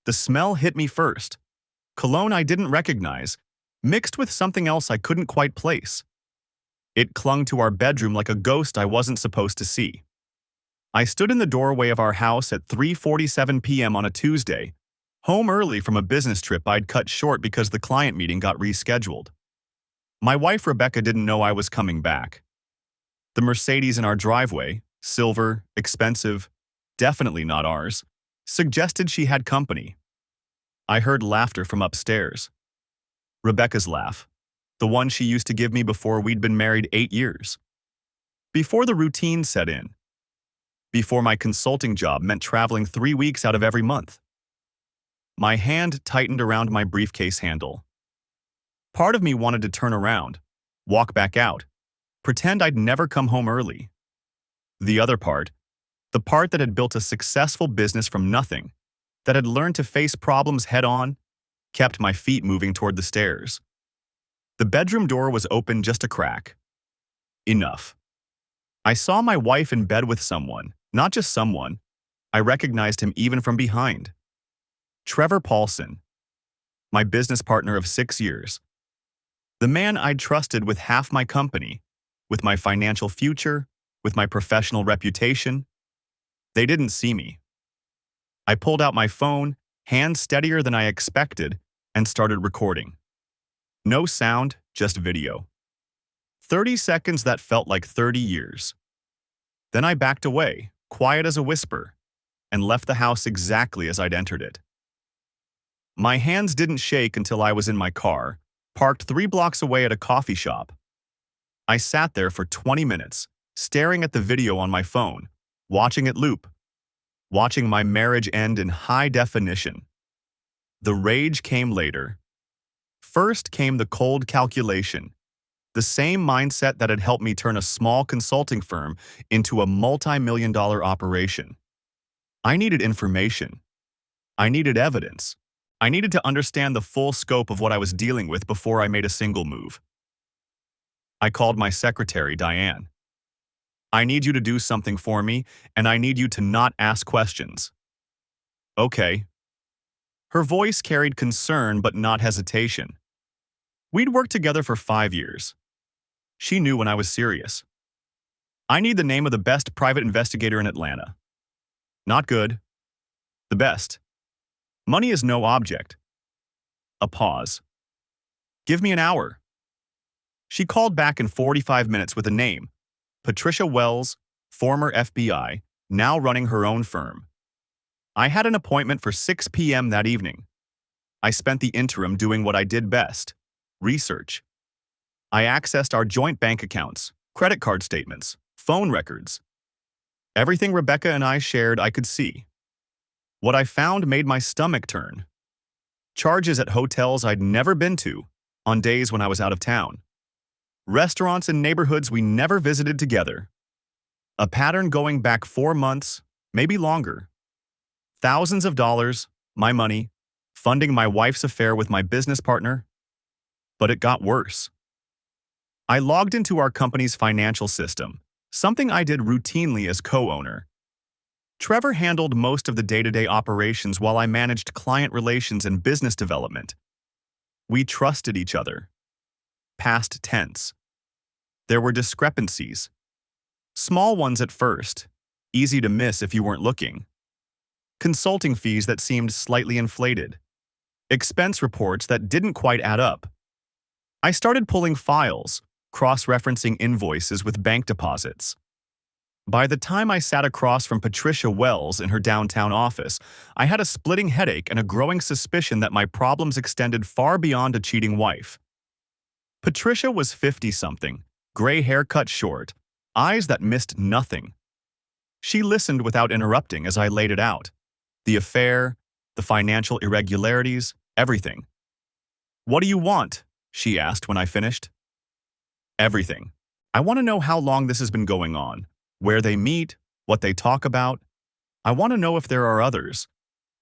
The smell hit me first. Cologne I didn't recognize, mixed with something else I couldn't quite place. It clung to our bedroom like a ghost I wasn't supposed to see. I stood in the doorway of our house at 3:47 p.m. on a Tuesday, home early from a business trip I'd cut short because the client meeting got rescheduled. My wife Rebecca didn't know I was coming back. The Mercedes in our driveway, silver, expensive, definitely not ours, suggested she had company. I heard laughter from upstairs. Rebecca's laugh, the one she used to give me before we'd been married 8 years. Before the routine set in. Before my consulting job meant traveling 3 weeks out of every month. My hand tightened around my briefcase handle. Part of me wanted to turn around, walk back out, pretend I'd never come home early. The other part, the part that had built a successful business from nothing, that had learned to face problems head-on, kept my feet moving toward the stairs. The bedroom door was open just a crack. Enough. I saw my wife in bed with someone, not just someone. I recognized him even from behind. Trevor Paulson, my business partner of 6 years. The man I'd trusted with half my company, with my financial future, with my professional reputation. They didn't see me. I pulled out my phone, hands steadier than I expected, and started recording. No sound, just video. 30 seconds that felt like 30 years. Then I backed away, quiet as a whisper, and left the house exactly as I'd entered it. My hands didn't shake until I was in my car, parked 3 blocks away at a coffee shop. I sat there for 20 minutes, staring at the video on my phone, watching it loop, watching my marriage end in high definition. The rage came later. First came the cold calculation, the same mindset that had helped me turn a small consulting firm into a multi-million-dollar operation. I needed information. I needed evidence. I needed to understand the full scope of what I was dealing with before I made a single move. I called my secretary, Diane. I need you to do something for me, and I need you to not ask questions. Okay. Her voice carried concern but not hesitation. We'd worked together for 5 years. She knew when I was serious. I need the name of the best private investigator in Atlanta. Not good. The best. Money is no object. A pause. Give me an hour. She called back in 45 minutes with a name. Patricia Wells, former FBI, now running her own firm. I had an appointment for 6 p.m. that evening. I spent the interim doing what I did best: research. I accessed our joint bank accounts, credit card statements, phone records. Everything Rebecca and I shared I could see. What I found made my stomach turn. Charges at hotels I'd never been to, on days when I was out of town. Restaurants in neighborhoods we never visited together. A pattern going back 4 months, maybe longer. Thousands of dollars, my money, funding my wife's affair with my business partner. But it got worse. I logged into our company's financial system, something I did routinely as co-owner. Trevor handled most of the day-to-day operations while I managed client relations and business development. We trusted each other. Past tense. There were discrepancies. Small ones at first, easy to miss if you weren't looking. Consulting fees that seemed slightly inflated. Expense reports that didn't quite add up. I started pulling files, cross-referencing invoices with bank deposits. By the time I sat across from Patricia Wells in her downtown office, I had a splitting headache and a growing suspicion that my problems extended far beyond a cheating wife. Patricia was 50-something, gray hair cut short, eyes that missed nothing. She listened without interrupting as I laid it out. The affair, the financial irregularities, everything. "What do you want?" she asked when I finished. "Everything. I want to know how long this has been going on, where they meet, what they talk about. I want to know if there are others,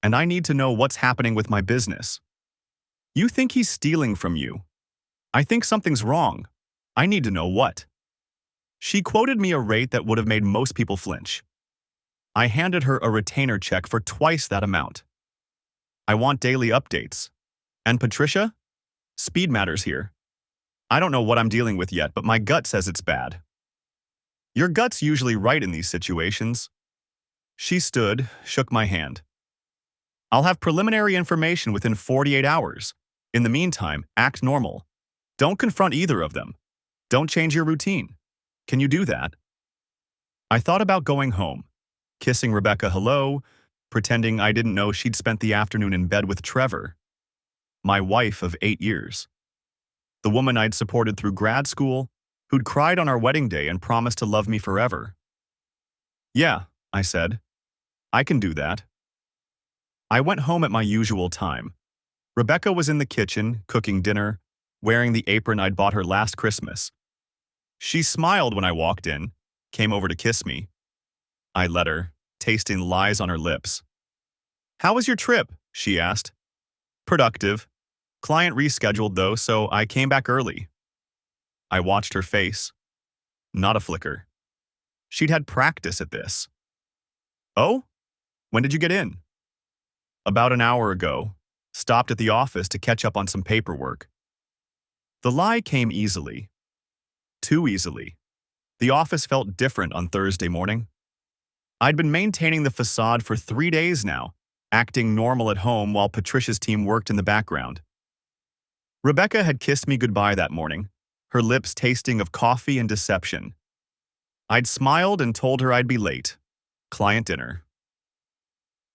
and I need to know what's happening with my business. You think he's stealing from you. I think something's wrong. I need to know what." She quoted me a rate that would have made most people flinch. I handed her a retainer check for twice that amount. I want daily updates. And Patricia? Speed matters here. I don't know what I'm dealing with yet, but my gut says it's bad. Your gut's usually right in these situations. She stood, shook my hand. I'll have preliminary information within 48 hours. In the meantime, act normal. Don't confront either of them. Don't change your routine. Can you do that? I thought about going home, kissing Rebecca hello, pretending I didn't know she'd spent the afternoon in bed with Trevor, my wife of 8 years. The woman I'd supported through grad school, who'd cried on our wedding day and promised to love me forever. Yeah, I said. I can do that. I went home at my usual time. Rebecca was in the kitchen, cooking dinner, wearing the apron I'd bought her last Christmas. She smiled when I walked in, came over to kiss me. I let her, tasting lies on her lips. How was your trip? She asked. Productive. Client rescheduled though, so I came back early. I watched her face. Not a flicker. She'd had practice at this. Oh? When did you get in? About an hour ago. Stopped at the office to catch up on some paperwork. The lie came easily. Too easily. The office felt different on Thursday morning. I'd been maintaining the facade for 3 days now, acting normal at home while Patricia's team worked in the background. Rebecca had kissed me goodbye that morning, her lips tasting of coffee and deception. I'd smiled and told her I'd be late. Client dinner.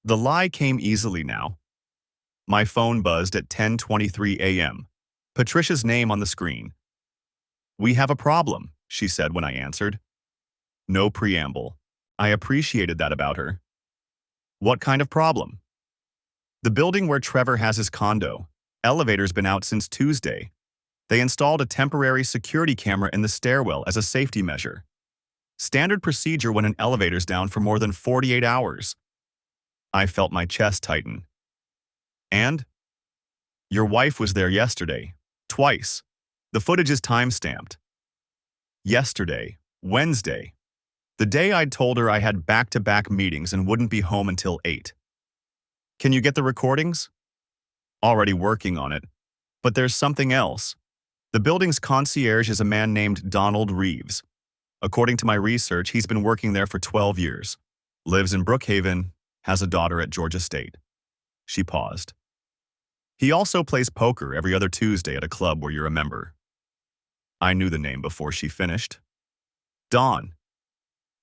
The lie came easily now. My phone buzzed at 10:23 a.m. Patricia's name on the screen. We have a problem, she said when I answered. No preamble. I appreciated that about her. What kind of problem? The building where Trevor has his condo. Elevator's been out since Tuesday. They installed a temporary security camera in the stairwell as a safety measure. Standard procedure when an elevator's down for more than 48 hours. I felt my chest tighten. And? Your wife was there yesterday. Twice. The footage is time-stamped. Yesterday. Wednesday. The day I'd told her I had back-to-back meetings and wouldn't be home until 8. Can you get the recordings? Already working on it. But there's something else. The building's concierge is a man named Donald Reeves. According to my research, he's been working there for 12 years. Lives in Brookhaven, has a daughter at Georgia State. She paused. He also plays poker every other Tuesday at a club where you're a member. I knew the name before she finished. Don.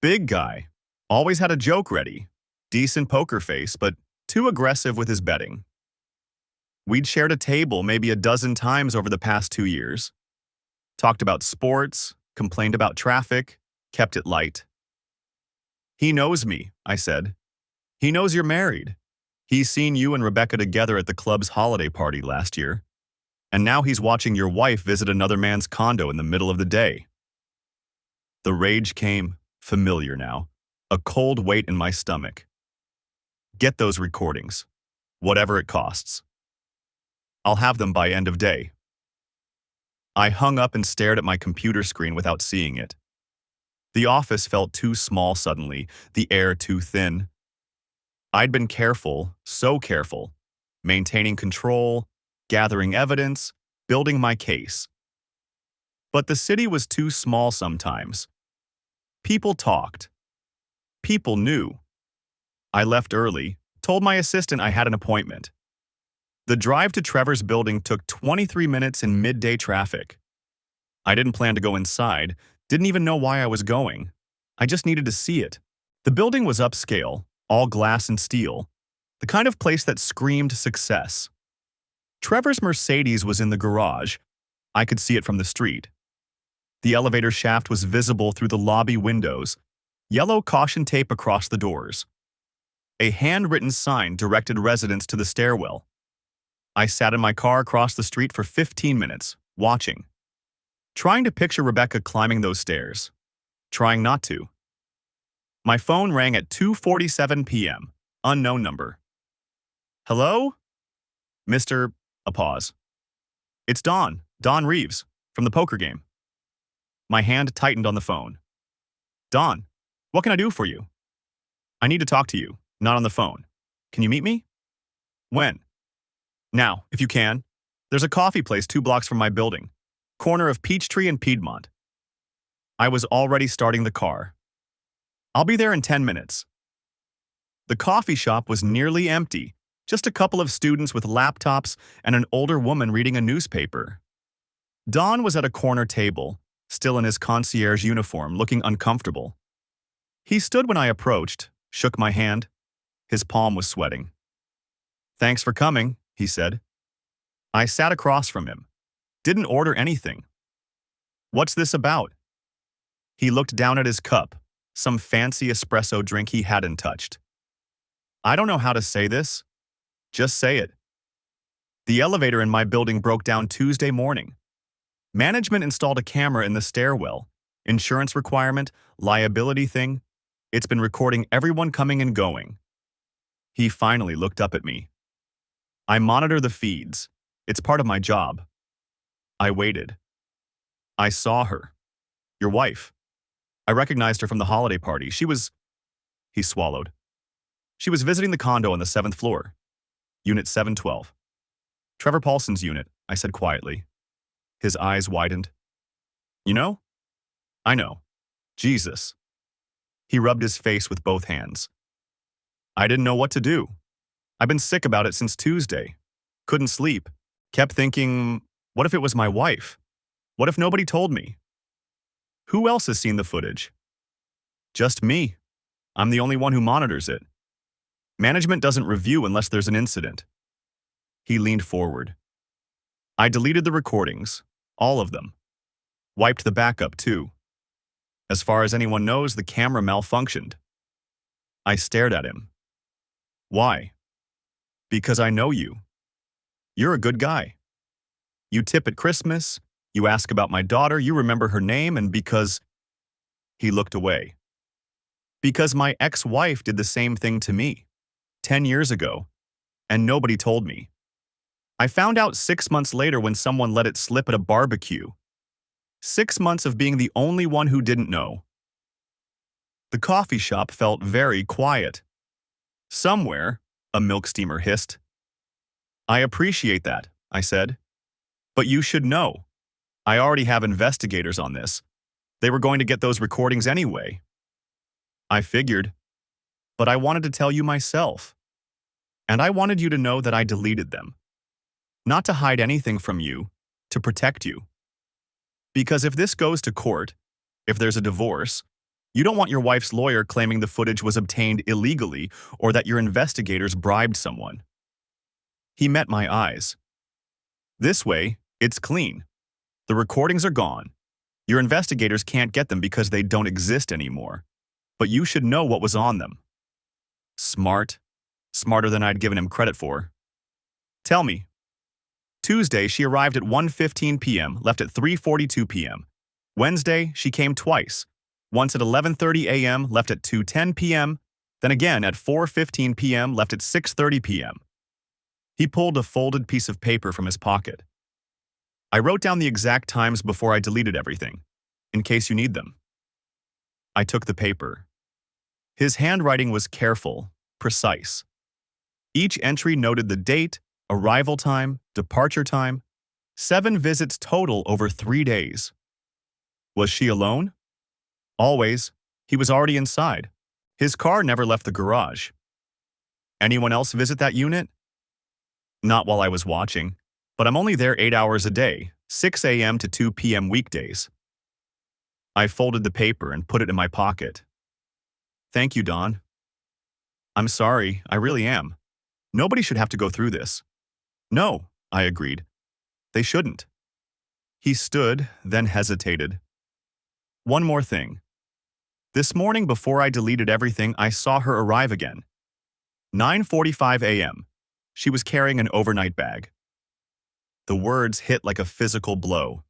Big guy. Always had a joke ready. Decent poker face, but too aggressive with his betting. We'd shared a table maybe a dozen times over the past 2 years. Talked about sports, complained about traffic, kept it light. He knows me, I said. He knows you're married. He's seen you and Rebecca together at the club's holiday party last year. And now he's watching your wife visit another man's condo in the middle of the day. The rage came, familiar now, a cold weight in my stomach. Get those recordings, whatever it costs. I'll have them by end of day. I hung up and stared at my computer screen without seeing it. The office felt too small suddenly, the air too thin. I'd been careful, so careful, maintaining control, gathering evidence, building my case. But the city was too small sometimes. People talked. People knew. I left early, told my assistant I had an appointment. The drive to Trevor's building took 23 minutes in midday traffic. I didn't plan to go inside, didn't even know why I was going. I just needed to see it. The building was upscale, all glass and steel, the kind of place that screamed success. Trevor's Mercedes was in the garage. I could see it from the street. The elevator shaft was visible through the lobby windows, yellow caution tape across the doors. A handwritten sign directed residents to the stairwell. I sat in my car across the street for 15 minutes, watching. Trying to picture Rebecca climbing those stairs. Trying not to. My phone rang at 2:47 p.m. Unknown number. Hello? Mr. A pause. It's Don Reeves, from the poker game. My hand tightened on the phone. Don, what can I do for you? I need to talk to you, not on the phone. Can you meet me? When? Now, if you can, there's a coffee place 2 blocks from my building, corner of Peachtree and Piedmont. I was already starting the car. I'll be there in 10 minutes. The coffee shop was nearly empty, just a couple of students with laptops and an older woman reading a newspaper. Don was at a corner table, still in his concierge uniform, looking uncomfortable. He stood when I approached, shook my hand. His palm was sweating. "Thanks for coming," he said. I sat across from him. Didn't order anything. "What's this about?" He looked down at his cup, some fancy espresso drink he hadn't touched. "I don't know how to say this. Just say it. The elevator in my building broke down Tuesday morning. Management installed a camera in the stairwell. Insurance requirement, liability thing. It's been recording everyone coming and going." He finally looked up at me. "I monitor the feeds. It's part of my job." I waited. "I saw her. Your wife. I recognized her from the holiday party. He swallowed. "She was visiting the condo on the 7th floor. Unit 712. Trevor Paulson's unit," I said quietly. His eyes widened. "You know?" "I know. Jesus." He rubbed his face with both hands. "I didn't know what to do. I've been sick about it since Tuesday. Couldn't sleep. Kept thinking, what if it was my wife? What if nobody told me? Who else has seen the footage?" "Just me. I'm the only one who monitors it. Management doesn't review unless there's an incident." He leaned forward. "I deleted the recordings, all of them. Wiped the backup, too. As far as anyone knows, the camera malfunctioned." I stared at him. "Why?" "Because I know you. You're a good guy. You tip at Christmas, you ask about my daughter, you remember her name, and because—" He looked away. "Because my ex-wife did the same thing to me, 10 years ago, and nobody told me. I found out 6 months later when someone let it slip at a barbecue. 6 months of being the only one who didn't know." The coffee shop felt very quiet. "Somewhere," a milk steamer hissed. "I appreciate that," I said. "But you should know. I already have investigators on this. They were going to get those recordings anyway." "I figured. But I wanted to tell you myself. And I wanted you to know that I deleted them. Not to hide anything from you, to protect you. Because if this goes to court, if there's a divorce, you don't want your wife's lawyer claiming the footage was obtained illegally or that your investigators bribed someone." He met my eyes. "This way, it's clean. The recordings are gone. Your investigators can't get them because they don't exist anymore. But you should know what was on them." Smart. Smarter than I'd given him credit for. "Tell me." "Tuesday, she arrived at 1:15 p.m., left at 3:42 p.m. Wednesday, she came twice. Once at 11:30 a.m., left at 2:10 p.m., then again at 4:15 p.m., left at 6:30 p.m. He pulled a folded piece of paper from his pocket. "I wrote down the exact times before I deleted everything, in case you need them." I took the paper. His handwriting was careful, precise. Each entry noted the date, arrival time, departure time. 7 visits total over 3 days. Was she alone? Always. He was already inside. His car never left the garage. Anyone else visit that unit? Not while I was watching, but I'm only there 8 hours a day, 6 a.m. to 2 p.m. weekdays. I folded the paper and put it in my pocket. "Thank you, Don." "I'm sorry, I really am. Nobody should have to go through this." "No," I agreed. "They shouldn't." He stood, then hesitated. "One more thing. This morning before I deleted everything, I saw her arrive again. 9:45 a.m. She was carrying an overnight bag." The words hit like a physical blow.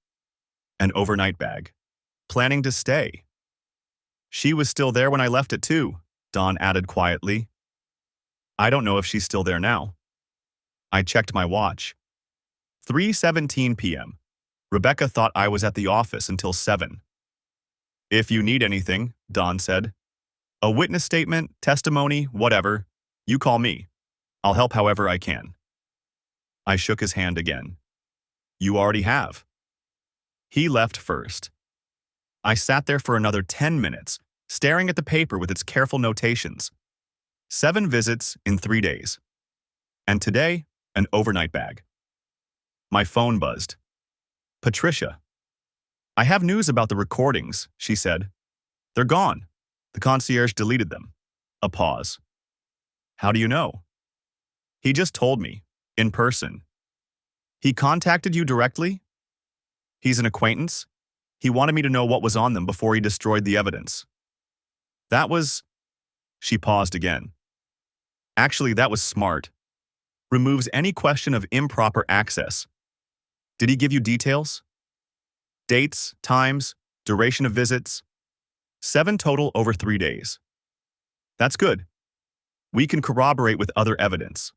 An overnight bag. Planning to stay. "She was still there when I left at 2, Don added quietly. "I don't know if she's still there now." I checked my watch. 3:17 p.m. Rebecca thought I was at the office until 7. "If you need anything," Don said. "A witness statement, testimony, whatever. You call me. I'll help however I can." I shook his hand again. You already have. He left first. I sat there for another 10 minutes, staring at the paper with its careful notations. 7 visits in 3 days. And today, an overnight bag. My phone buzzed. Patricia. I have news about the recordings, she said. They're gone. The concierge deleted them. A pause. How do you know? He just told me, in person. He contacted you directly? He's an acquaintance? He wanted me to know what was on them before he destroyed the evidence. That was... She paused again. Actually, that was smart. Removes any question of improper access. Did he give you details? Dates, times, duration of visits? 7 total over 3 days. That's good. We can corroborate with other evidence.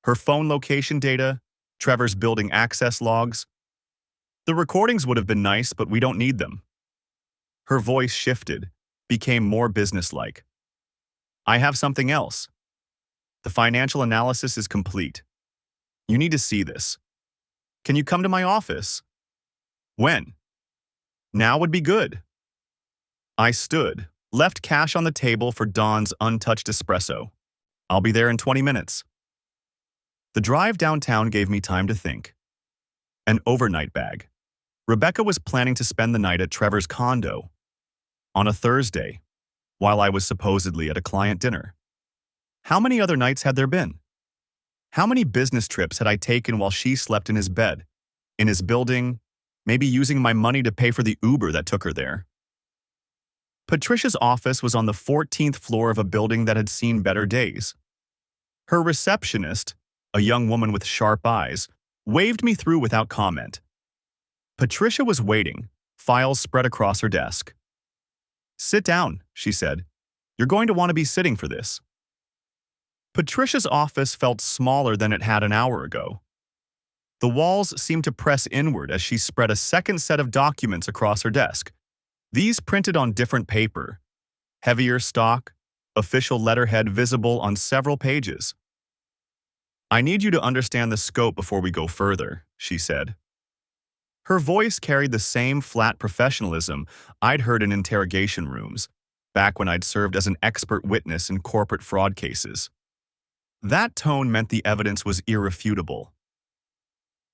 Her phone location data, Trevor's building access logs. The recordings would have been nice, but we don't need them. Her voice shifted, became more businesslike. I have something else. The financial analysis is complete. You need to see this. Can you come to my office? When? Now would be good. I stood, left cash on the table for Dawn's untouched espresso. I'll be there in 20 minutes. The drive downtown gave me time to think. An overnight bag. Rebecca was planning to spend the night at Trevor's condo on a Thursday, while I was supposedly at a client dinner. How many other nights had there been? How many business trips had I taken while she slept in his bed, in his building, maybe using my money to pay for the Uber that took her there? Patricia's office was on the 14th floor of a building that had seen better days. Her receptionist, a young woman with sharp eyes, waved me through without comment. Patricia was waiting, files spread across her desk. Sit down, she said. You're going to want to be sitting for this. Patricia's office felt smaller than it had an hour ago. The walls seemed to press inward as she spread a second set of documents across her desk. These printed on different paper, heavier stock, official letterhead visible on several pages. I need you to understand the scope before we go further, she said. Her voice carried the same flat professionalism I'd heard in interrogation rooms, back when I'd served as an expert witness in corporate fraud cases. That tone meant the evidence was irrefutable.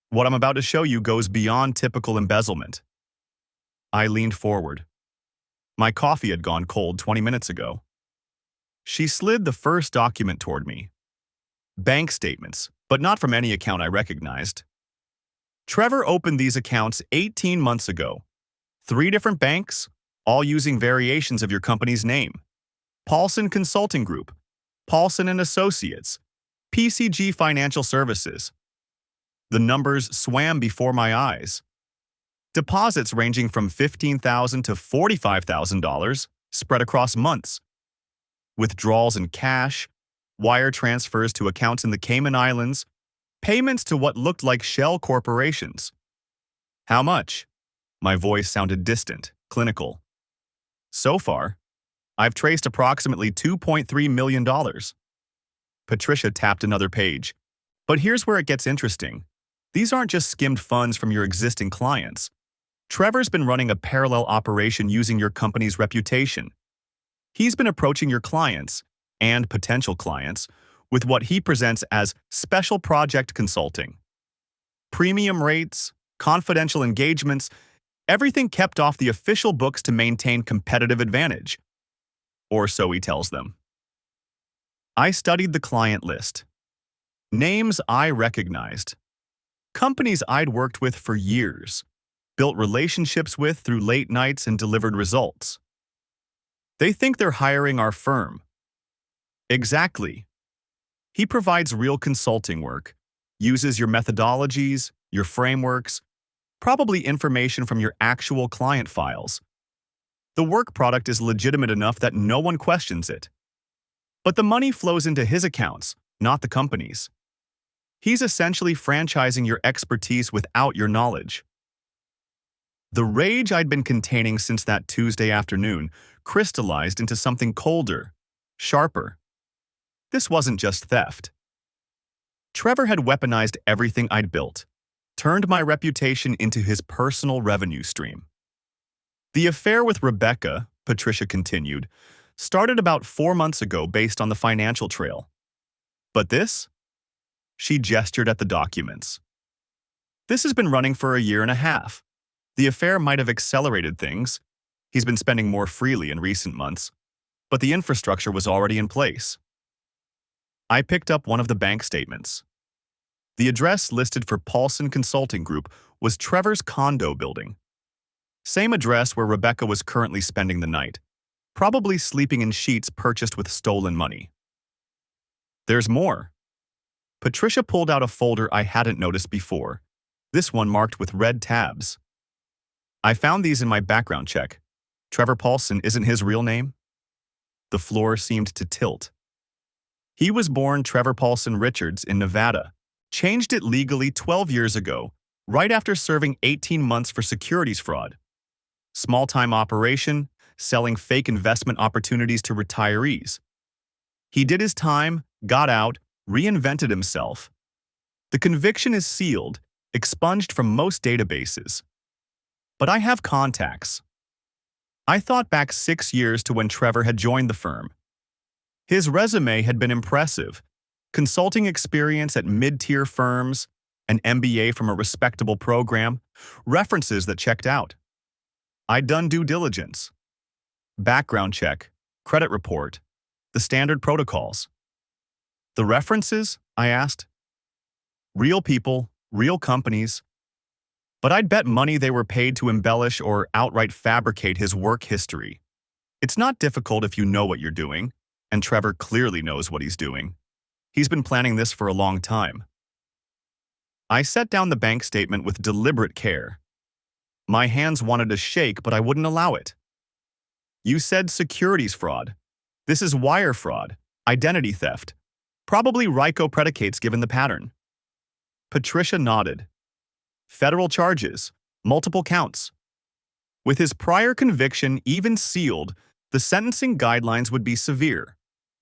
What I'm about to show you goes beyond typical embezzlement. I leaned forward. My coffee had gone cold 20 minutes ago. She slid the first document toward me. Bank statements, but not from any account I recognized. Trevor opened these accounts 18 months ago. 3 different banks, all using variations of your company's name. Paulson Consulting Group, Paulson and Associates, PCG Financial Services. The numbers swam before my eyes. Deposits ranging from $15,000 to $45,000 spread across months. Withdrawals in cash, wire transfers to accounts in the Cayman Islands, payments to what looked like shell corporations. How much? My voice sounded distant, clinical. So far, I've traced approximately $2.3 million. Patricia tapped another page. But here's where it gets interesting. These aren't just skimmed funds from your existing clients. Trevor's been running a parallel operation using your company's reputation. He's been approaching your clients, and potential clients, with what he presents as special project consulting. Premium rates, confidential engagements, everything kept off the official books to maintain competitive advantage. Or so he tells them. I studied the client list. Names I recognized. Companies I'd worked with for years, built relationships with through late nights and delivered results. They think they're hiring our firm. Exactly. He provides real consulting work, uses your methodologies, your frameworks, probably information from your actual client files. The work product is legitimate enough that no one questions it. But the money flows into his accounts, not the company's. He's essentially franchising your expertise without your knowledge. The rage I'd been containing since that Tuesday afternoon crystallized into something colder, sharper. This wasn't just theft. Trevor had weaponized everything I'd built, turned my reputation into his personal revenue stream. The affair with Rebecca, Patricia continued, started about 4 months ago based on the financial trail. But this? She gestured at the documents. This has been running for a year and a half. The affair might have accelerated things. He's been spending more freely in recent months, but the infrastructure was already in place. I picked up one of the bank statements. The address listed for Paulson Consulting Group was Trevor's condo building. Same address where Rebecca was currently spending the night, probably sleeping in sheets purchased with stolen money. There's more. Patricia pulled out a folder I hadn't noticed before, this one marked with red tabs. I found these in my background check. Trevor Paulson isn't his real name? The floor seemed to tilt. He was born Trevor Paulson Richards in Nevada, changed it legally 12 years ago, right after serving 18 months for securities fraud. Small-time operation, selling fake investment opportunities to retirees. He did his time, got out, reinvented himself. The conviction is sealed, expunged from most databases. But I have contacts. I thought back 6 years to when Trevor had joined the firm. His resume had been impressive. Consulting experience at mid-tier firms, an MBA from a respectable program, references that checked out. I'd done due diligence. Background check, credit report, the standard protocols. The references? I asked. Real people, real companies. But I'd bet money they were paid to embellish or outright fabricate his work history. It's not difficult if you know what you're doing, and Trevor clearly knows what he's doing. He's been planning this for a long time. I set down the bank statement with deliberate care. My hands wanted to shake, but I wouldn't allow it. You said securities fraud. This is wire fraud, identity theft. Probably RICO predicates given the pattern. Patricia nodded. Federal charges, multiple counts. With his prior conviction even sealed, the sentencing guidelines would be severe.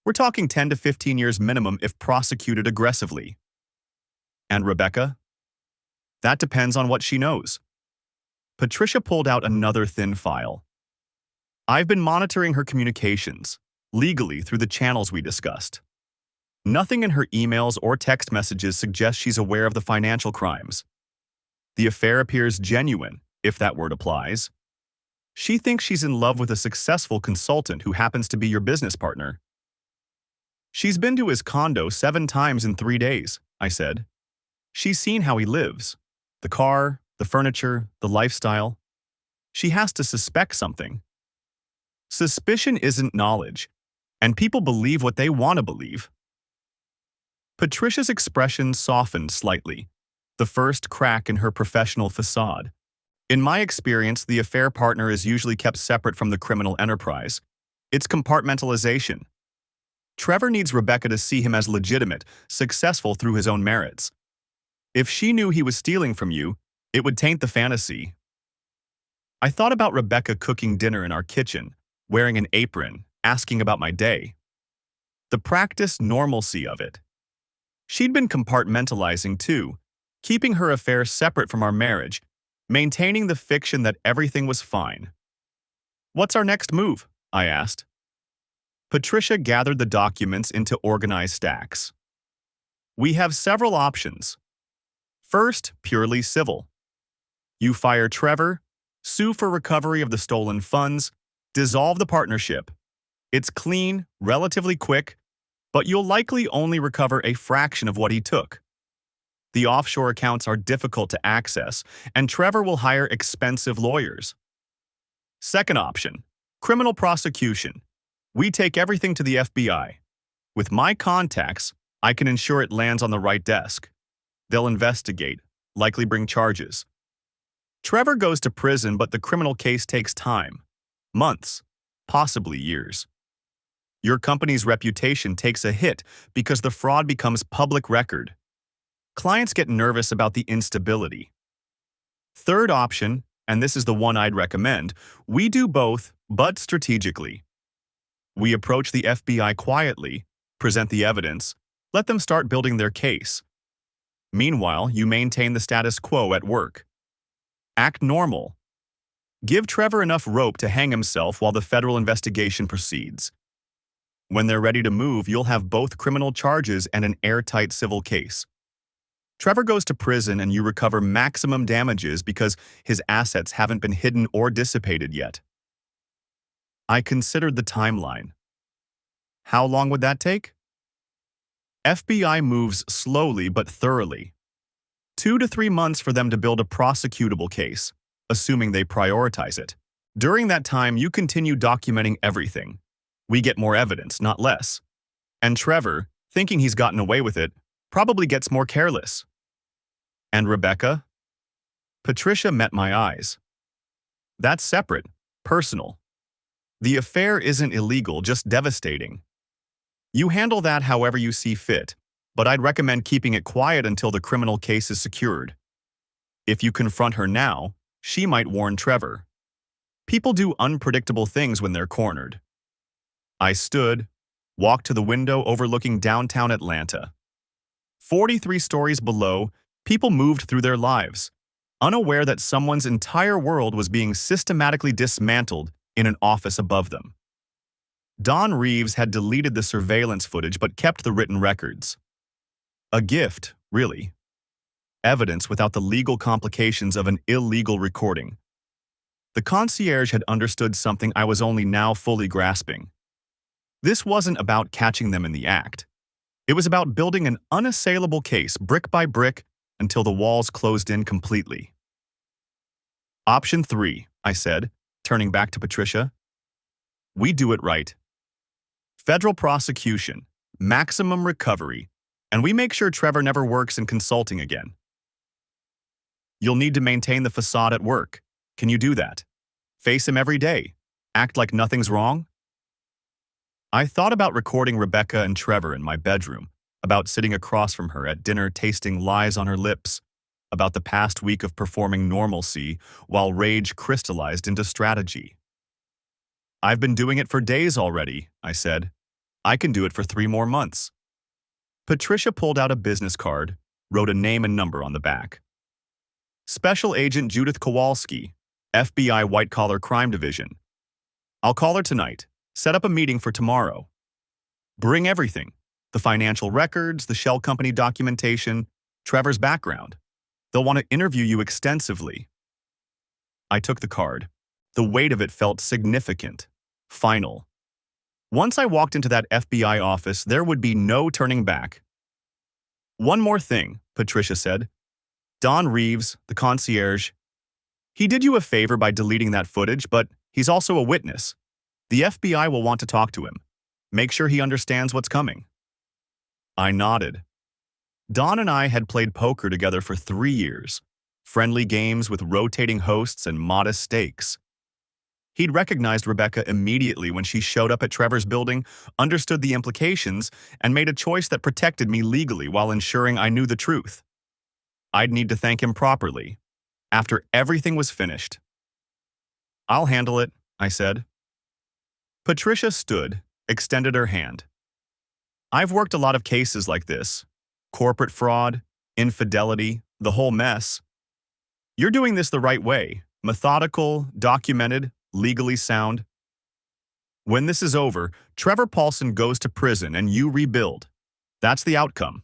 We're talking 10 to 15 years minimum if prosecuted aggressively. And Rebecca? That depends on what she knows. Patricia pulled out another thin file. I've been monitoring her communications, legally through the channels we discussed. Nothing in her emails or text messages suggests she's aware of the financial crimes. The affair appears genuine, if that word applies. She thinks she's in love with a successful consultant who happens to be your business partner. She's been to his condo 7 times in 3 days, I said. She's seen how he lives. The car, the furniture, the lifestyle. She has to suspect something. Suspicion isn't knowledge, and people believe what they want to believe. Patricia's expression softened slightly, the first crack in her professional facade. In my experience, the affair partner is usually kept separate from the criminal enterprise. It's compartmentalization. Trevor needs Rebecca to see him as legitimate, successful through his own merits. If she knew he was stealing from you, it would taint the fantasy. I thought about Rebecca cooking dinner in our kitchen, wearing an apron, asking about my day. The practiced normalcy of it. She'd been compartmentalizing too, keeping her affair separate from our marriage, maintaining the fiction that everything was fine. What's our next move? I asked. Patricia gathered the documents into organized stacks. We have several options. First, purely civil. You fire Trevor, sue for recovery of the stolen funds, dissolve the partnership. It's clean, relatively quick, but you'll likely only recover a fraction of what he took. The offshore accounts are difficult to access, and Trevor will hire expensive lawyers. Second option, criminal prosecution. We take everything to the FBI. With my contacts, I can ensure it lands on the right desk. They'll investigate, likely bring charges. Trevor goes to prison, but the criminal case takes time. Months, possibly years. Your company's reputation takes a hit because the fraud becomes public record. Clients get nervous about the instability. Third option, and this is the one I'd recommend, we do both, but strategically. We approach the FBI quietly, present the evidence, let them start building their case, Meanwhile, you maintain the status quo at work. Act normal. Give Trevor enough rope to hang himself while the federal investigation proceeds. When they're ready to move, you'll have both criminal charges and an airtight civil case. Trevor goes to prison and you recover maximum damages because his assets haven't been hidden or dissipated yet. I considered the timeline. How long would that take? FBI moves slowly but thoroughly. 2 to 3 months for them to build a prosecutable case, assuming they prioritize it. During that time, you continue documenting everything. We get more evidence, not less. And Trevor, thinking he's gotten away with it, probably gets more careless. And Rebecca? Patricia met my eyes. That's separate, personal. The affair isn't illegal, just devastating. You handle that however you see fit, but I'd recommend keeping it quiet until the criminal case is secured. If you confront her now, she might warn Trevor. People do unpredictable things when they're cornered. I stood, walked to the window overlooking downtown Atlanta. 43 stories below, people moved through their lives, unaware that someone's entire world was being systematically dismantled in an office above them. Don Reeves had deleted the surveillance footage but kept the written records. A gift, really. Evidence without the legal complications of an illegal recording. The concierge had understood something I was only now fully grasping. This wasn't about catching them in the act. It was about building an unassailable case brick by brick until the walls closed in completely. Option 3, I said, turning back to Patricia. We do it right. Federal prosecution, maximum recovery, and we make sure Trevor never works in consulting again. You'll need to maintain the facade at work. Can you do that? Face him every day. Act like nothing's wrong? I thought about recording Rebecca and Trevor in my bedroom, about sitting across from her at dinner tasting lies on her lips, about the past week of performing normalcy while rage crystallized into strategy. I've been doing it for days already, I said. I can do it for 3 more months. Patricia pulled out a business card, wrote a name and number on the back. Special Agent Judith Kowalski, FBI White Collar Crime Division. I'll call her tonight. Set up a meeting for tomorrow. Bring everything. The financial records, the shell company documentation, Trevor's background. They'll want to interview you extensively. I took the card. The weight of it felt significant, final. Once I walked into that FBI office, there would be no turning back. One more thing, Patricia said. Don Reeves, the concierge. He did you a favor by deleting that footage, but he's also a witness. The FBI will want to talk to him. Make sure he understands what's coming. I nodded. Don and I had played poker together for 3 years, friendly games with rotating hosts and modest stakes. He'd recognized Rebecca immediately when she showed up at Trevor's building, understood the implications, and made a choice that protected me legally while ensuring I knew the truth. I'd need to thank him properly, after everything was finished. I'll handle it, I said. Patricia stood, extended her hand. I've worked a lot of cases like this. Corporate fraud, infidelity, the whole mess. You're doing this the right way, methodical, documented, legally sound. When this is over, Trevor Paulson goes to prison and you rebuild. That's the outcome.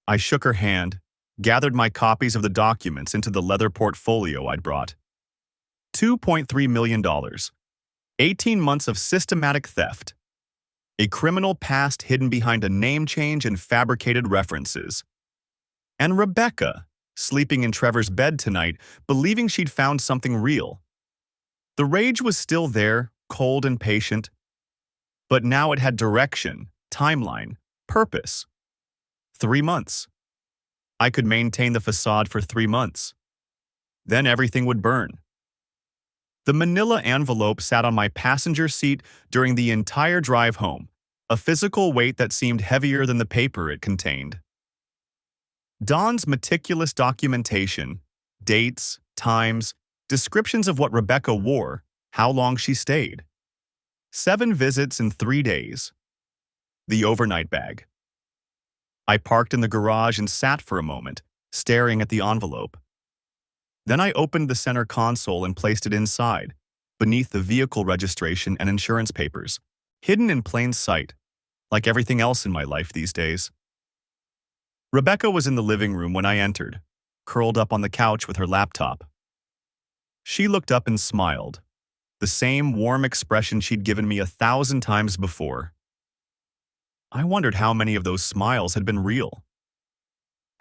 I shook her hand, gathered my copies of the documents into the leather portfolio I'd brought. $2.3 million. 18 months of systematic theft. A criminal past hidden behind a name change and fabricated references. And Rebecca, sleeping in Trevor's bed tonight, believing she'd found something real. The rage was still there, cold and patient. But now it had direction, timeline, purpose. 3 months. I could maintain the facade for 3 months. Then everything would burn. The manila envelope sat on my passenger seat during the entire drive home, a physical weight that seemed heavier than the paper it contained. Don's meticulous documentation, dates, times, descriptions of what Rebecca wore, how long she stayed. 7 visits in 3 days. The overnight bag. I parked in the garage and sat for a moment, staring at the envelope. Then I opened the center console and placed it inside, beneath the vehicle registration and insurance papers, hidden in plain sight, like everything else in my life these days. Rebecca was in the living room when I entered, curled up on the couch with her laptop. She looked up and smiled, the same warm expression she'd given me 1,000 times before. I wondered how many of those smiles had been real.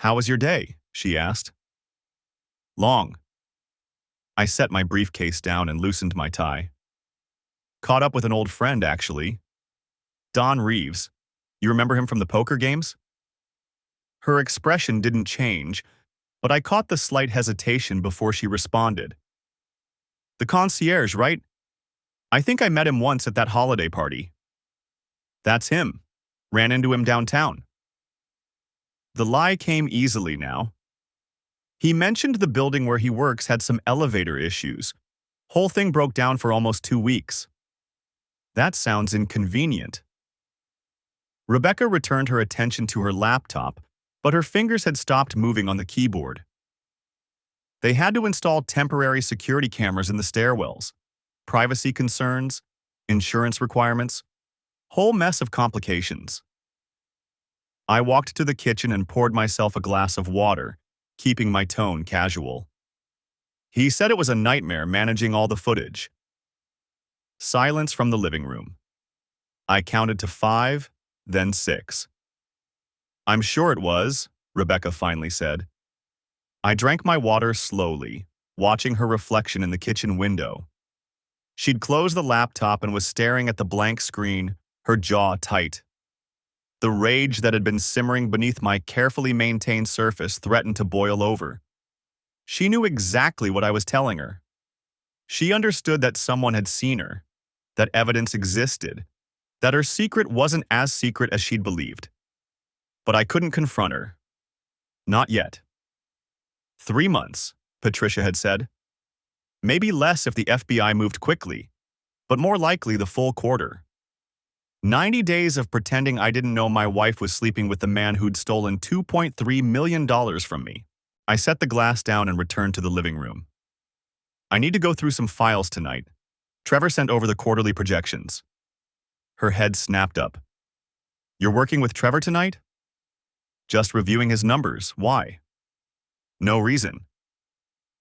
"How was your day?" she asked. "Long." I set my briefcase down and loosened my tie. "Caught up with an old friend, actually. Don Reeves. You remember him from the poker games?" Her expression didn't change, but I caught the slight hesitation before she responded. "The concierge, right? I think I met him once at that holiday party." "That's him. Ran into him downtown." The lie came easily now. He mentioned the building where he works had some elevator issues. Whole thing broke down for almost 2 weeks. That sounds inconvenient. Rebecca returned her attention to her laptop, but her fingers had stopped moving on the keyboard. They had to install temporary security cameras in the stairwells, privacy concerns, insurance requirements, whole mess of complications. I walked to the kitchen and poured myself a glass of water, keeping my tone casual. He said it was a nightmare managing all the footage. Silence from the living room. I counted to 5, then 6. "I'm sure it was," Rebecca finally said. I drank my water slowly, watching her reflection in the kitchen window. She'd closed the laptop and was staring at the blank screen, her jaw tight. The rage that had been simmering beneath my carefully maintained surface threatened to boil over. She knew exactly what I was telling her. She understood that someone had seen her, that evidence existed, that her secret wasn't as secret as she'd believed. But I couldn't confront her. Not yet. 3 months, Patricia had said. Maybe less if the FBI moved quickly, but more likely the full quarter. 90 days of pretending I didn't know my wife was sleeping with the man who'd stolen $2.3 million from me. I set the glass down and returned to the living room. "I need to go through some files tonight. Trevor sent over the quarterly projections." Her head snapped up. "You're working with Trevor tonight?" "Just reviewing his numbers. Why?" "No reason."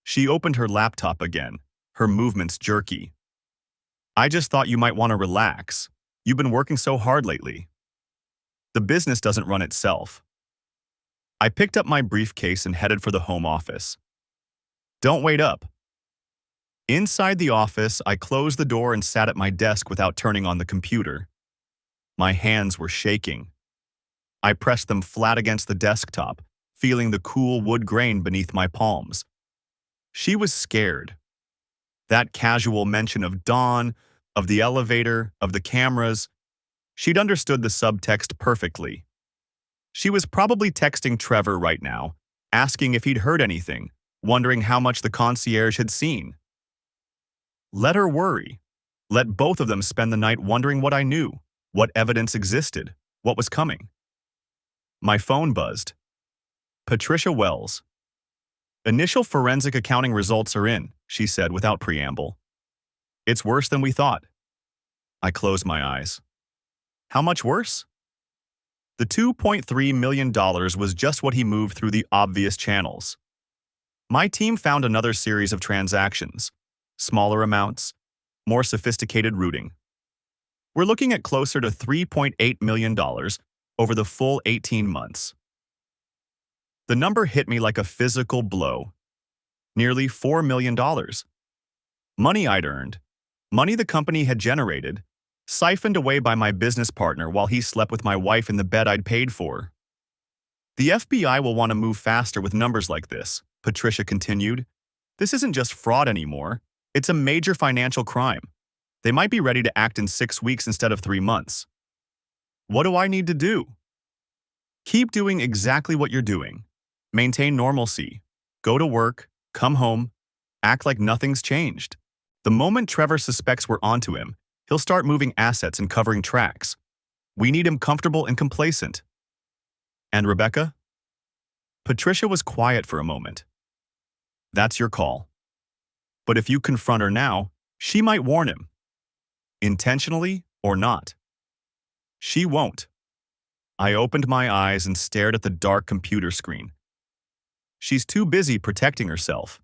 She opened her laptop again, her movements jerky. "I just thought you might want to relax. You've been working so hard lately." "The business doesn't run itself." I picked up my briefcase and headed for the home office. "Don't wait up." Inside the office, I closed the door and sat at my desk without turning on the computer. My hands were shaking. I pressed them flat against the desktop, feeling the cool wood grain beneath my palms. She was scared. That casual mention of Dawn, of the elevator, of the cameras, she'd understood the subtext perfectly. She was probably texting Trevor right now, asking if he'd heard anything, wondering how much the concierge had seen. Let her worry. Let both of them spend the night wondering what I knew, what evidence existed, what was coming. My phone buzzed. Patricia Wells. "Initial forensic accounting results are in," she said without preamble. "It's worse than we thought." I closed my eyes. How much worse? The $2.3 million was just what he moved through the obvious channels. My team found another series of transactions, smaller amounts, more sophisticated routing. We're looking at closer to $3.8 million over the full 18 months. The number hit me like a physical blow. Nearly $4 million. Money I'd earned, money the company had generated, siphoned away by my business partner while he slept with my wife in the bed I'd paid for. "The FBI will want to move faster with numbers like this," Patricia continued. "This isn't just fraud anymore. It's a major financial crime. They might be ready to act in 6 weeks instead of 3 months. What do I need to do?" "Keep doing exactly what you're doing. Maintain normalcy. Go to work, come home, act like nothing's changed. The moment Trevor suspects we're onto him, he'll start moving assets and covering tracks. We need him comfortable and complacent." And Rebecca? Patricia was quiet for a moment. That's your call. But if you confront her now, she might warn him. Intentionally or not. She won't. I opened my eyes and stared at the dark computer screen. She's too busy protecting herself.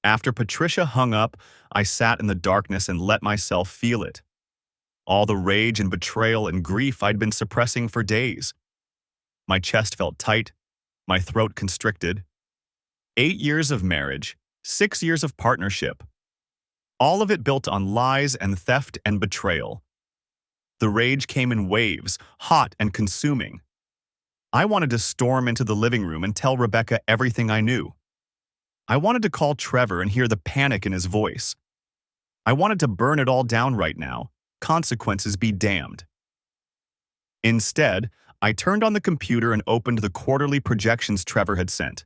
After Patricia hung up, I sat in the darkness and let myself feel it. All the rage and betrayal and grief I'd been suppressing for days. My chest felt tight, my throat constricted. 8 years of marriage, 6 years of partnership. All of it built on lies and theft and betrayal. The rage came in waves, hot and consuming. I wanted to storm into the living room and tell Rebecca everything I knew. I wanted to call Trevor and hear the panic in his voice. I wanted to burn it all down right now, consequences be damned. Instead, I turned on the computer and opened the quarterly projections Trevor had sent.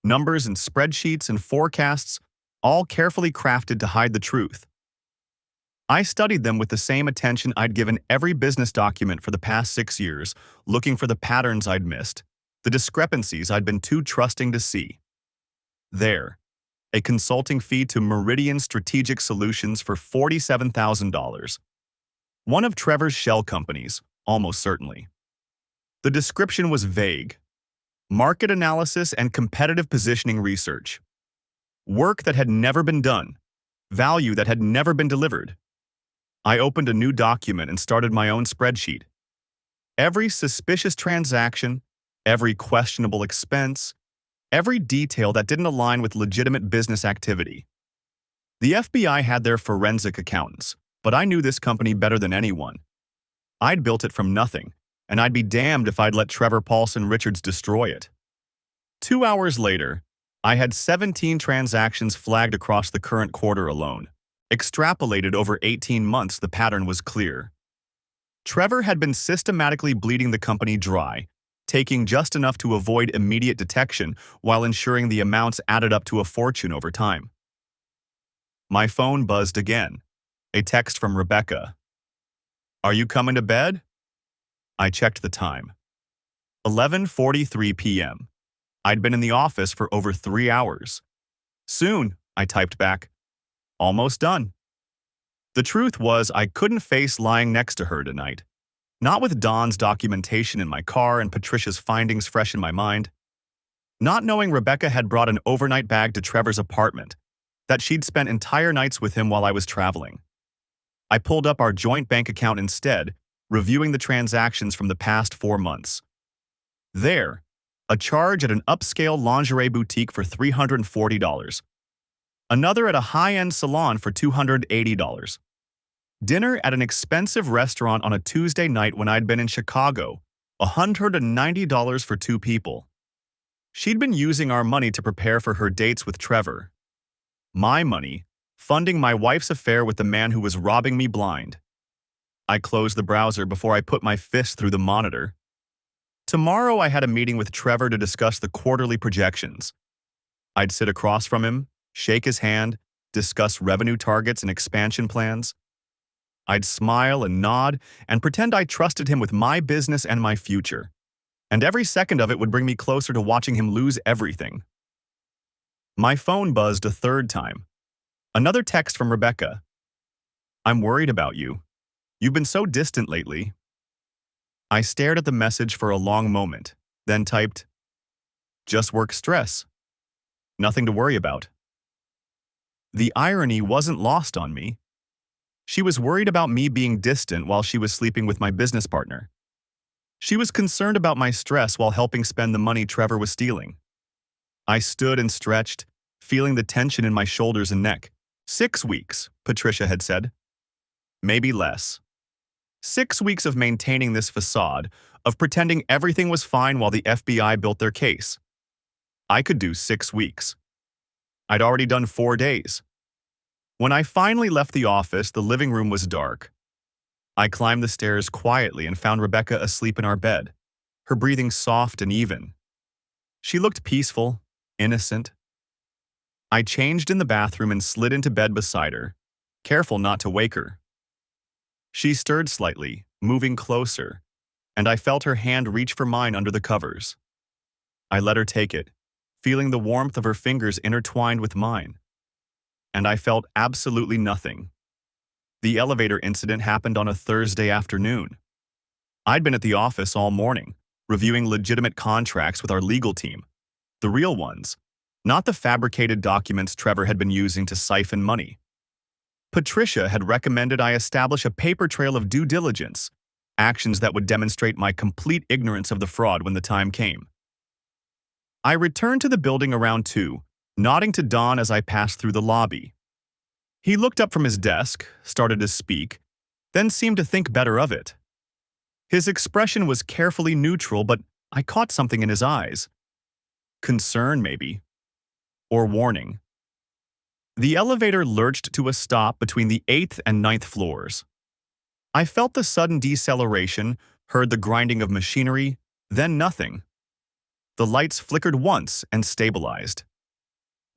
Numbers and spreadsheets and forecasts, all carefully crafted to hide the truth. I studied them with the same attention I'd given every business document for the past 6 years, looking for the patterns I'd missed, the discrepancies I'd been too trusting to see. There, a consulting fee to Meridian Strategic Solutions for $47,000. One of Trevor's shell companies, almost certainly. The description was vague. Market analysis and competitive positioning research. Work that had never been done. Value that had never been delivered. I opened a new document and started my own spreadsheet. Every suspicious transaction, every questionable expense, every detail that didn't align with legitimate business activity. The FBI had their forensic accountants, but I knew this company better than anyone. I'd built it from nothing, and I'd be damned if I'd let Trevor Paulson Richards destroy it. 2 hours later, I had 17 transactions flagged across the current quarter alone. Extrapolated over 18 months, the pattern was clear. Trevor had been systematically bleeding the company dry, taking just enough to avoid immediate detection while ensuring the amounts added up to a fortune over time. My phone buzzed again. A text from Rebecca. Are you coming to bed? I checked the time. 11:43 p.m. I'd been in the office for over 3 hours. Soon, I typed back. Almost done. The truth was I couldn't face lying next to her tonight. Not with Dawn's documentation in my car and Patricia's findings fresh in my mind. Not knowing Rebecca had brought an overnight bag to Trevor's apartment, that she'd spent entire nights with him while I was traveling. I pulled up our joint bank account instead, reviewing the transactions from the past 4 months. There, a charge at an upscale lingerie boutique for $340. Another at a high-end salon for $280. Dinner at an expensive restaurant on a Tuesday night when I'd been in Chicago, $190 for 2 people. She'd been using our money to prepare for her dates with Trevor. My money, funding my wife's affair with the man who was robbing me blind. I closed the browser before I put my fist through the monitor. Tomorrow I had a meeting with Trevor to discuss the quarterly projections. I'd sit across from him, shake his hand, discuss revenue targets and expansion plans. I'd smile and nod and pretend I trusted him with my business and my future. And every second of it would bring me closer to watching him lose everything. My phone buzzed a third time. Another text from Rebecca. I'm worried about you. You've been so distant lately. I stared at the message for a long moment, then typed, just work stress. Nothing to worry about. The irony wasn't lost on me. She was worried about me being distant while she was sleeping with my business partner. She was concerned about my stress while helping spend the money Trevor was stealing. I stood and stretched, feeling the tension in my shoulders and neck. 6 weeks, Patricia had said. Maybe less. 6 weeks of maintaining this facade, of pretending everything was fine while the FBI built their case. I could do 6 weeks. I'd already done 4 days. When I finally left the office, the living room was dark. I climbed the stairs quietly and found Rebecca asleep in our bed, her breathing soft and even. She looked peaceful, innocent. I changed in the bathroom and slid into bed beside her, careful not to wake her. She stirred slightly, moving closer, and I felt her hand reach for mine under the covers. I let her take it, feeling the warmth of her fingers intertwined with mine. And I felt absolutely nothing. The elevator incident happened on a Thursday afternoon. I'd been at the office all morning, reviewing legitimate contracts with our legal team. The real ones, not the fabricated documents Trevor had been using to siphon money. Patricia had recommended I establish a paper trail of due diligence, actions that would demonstrate my complete ignorance of the fraud when the time came. I returned to the building around 2, nodding to Don as I passed through the lobby. He looked up from his desk, started to speak, then seemed to think better of it. His expression was carefully neutral, but I caught something in his eyes. Concern, maybe. Or warning. The elevator lurched to a stop between the 8th and 9th floors. I felt the sudden deceleration, heard the grinding of machinery, then nothing. The lights flickered once and stabilized.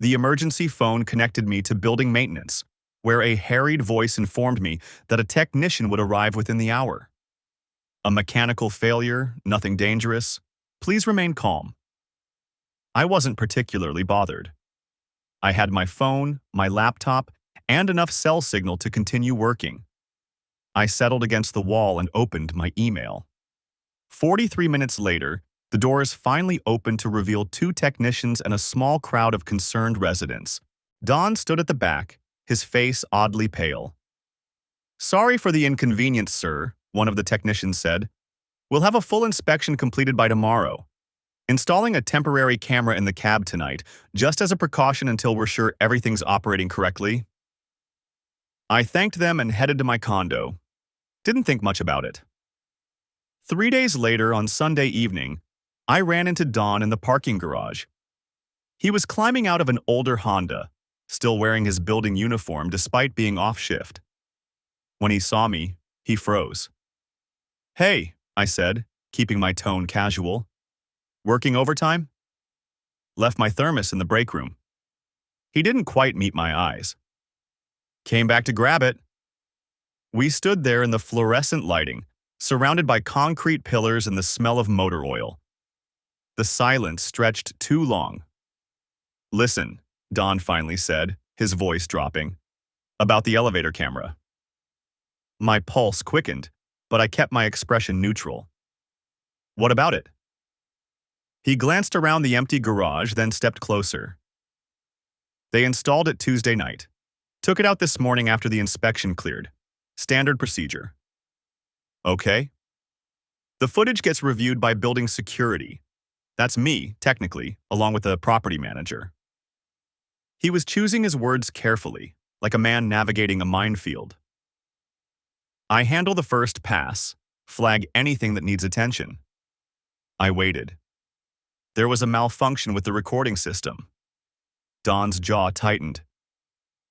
The emergency phone connected me to building maintenance, where a harried voice informed me that a technician would arrive within the hour. A mechanical failure, nothing dangerous. Please remain calm. I wasn't particularly bothered. I had my phone, my laptop, and enough cell signal to continue working. I settled against the wall and opened my email. 43 minutes later, the doors finally opened to reveal 2 technicians and a small crowd of concerned residents. Don stood at the back, his face oddly pale. "Sorry for the inconvenience, sir," one of the technicians said. "We'll have a full inspection completed by tomorrow. Installing a temporary camera in the cab tonight, just as a precaution until we're sure everything's operating correctly." I thanked them and headed to my condo. Didn't think much about it. 3 days later, on Sunday evening, I ran into Don in the parking garage. He was climbing out of an older Honda, still wearing his building uniform despite being off shift. When he saw me, he froze. "Hey," I said, keeping my tone casual. "Working overtime?" "Left my thermos in the break room." He didn't quite meet my eyes. "Came back to grab it." We stood there in the fluorescent lighting, surrounded by concrete pillars and the smell of motor oil. The silence stretched too long. "Listen," Don finally said, his voice dropping, "about the elevator camera." My pulse quickened, but I kept my expression neutral. "What about it?" He glanced around the empty garage, then stepped closer. "They installed it Tuesday night. Took it out this morning after the inspection cleared. Standard procedure." "Okay." "The footage gets reviewed by building security. That's me, technically, along with the property manager." He was choosing his words carefully, like a man navigating a minefield. "I handle the first pass, flag anything that needs attention." I waited. There was a malfunction with the recording system. Don's jaw tightened.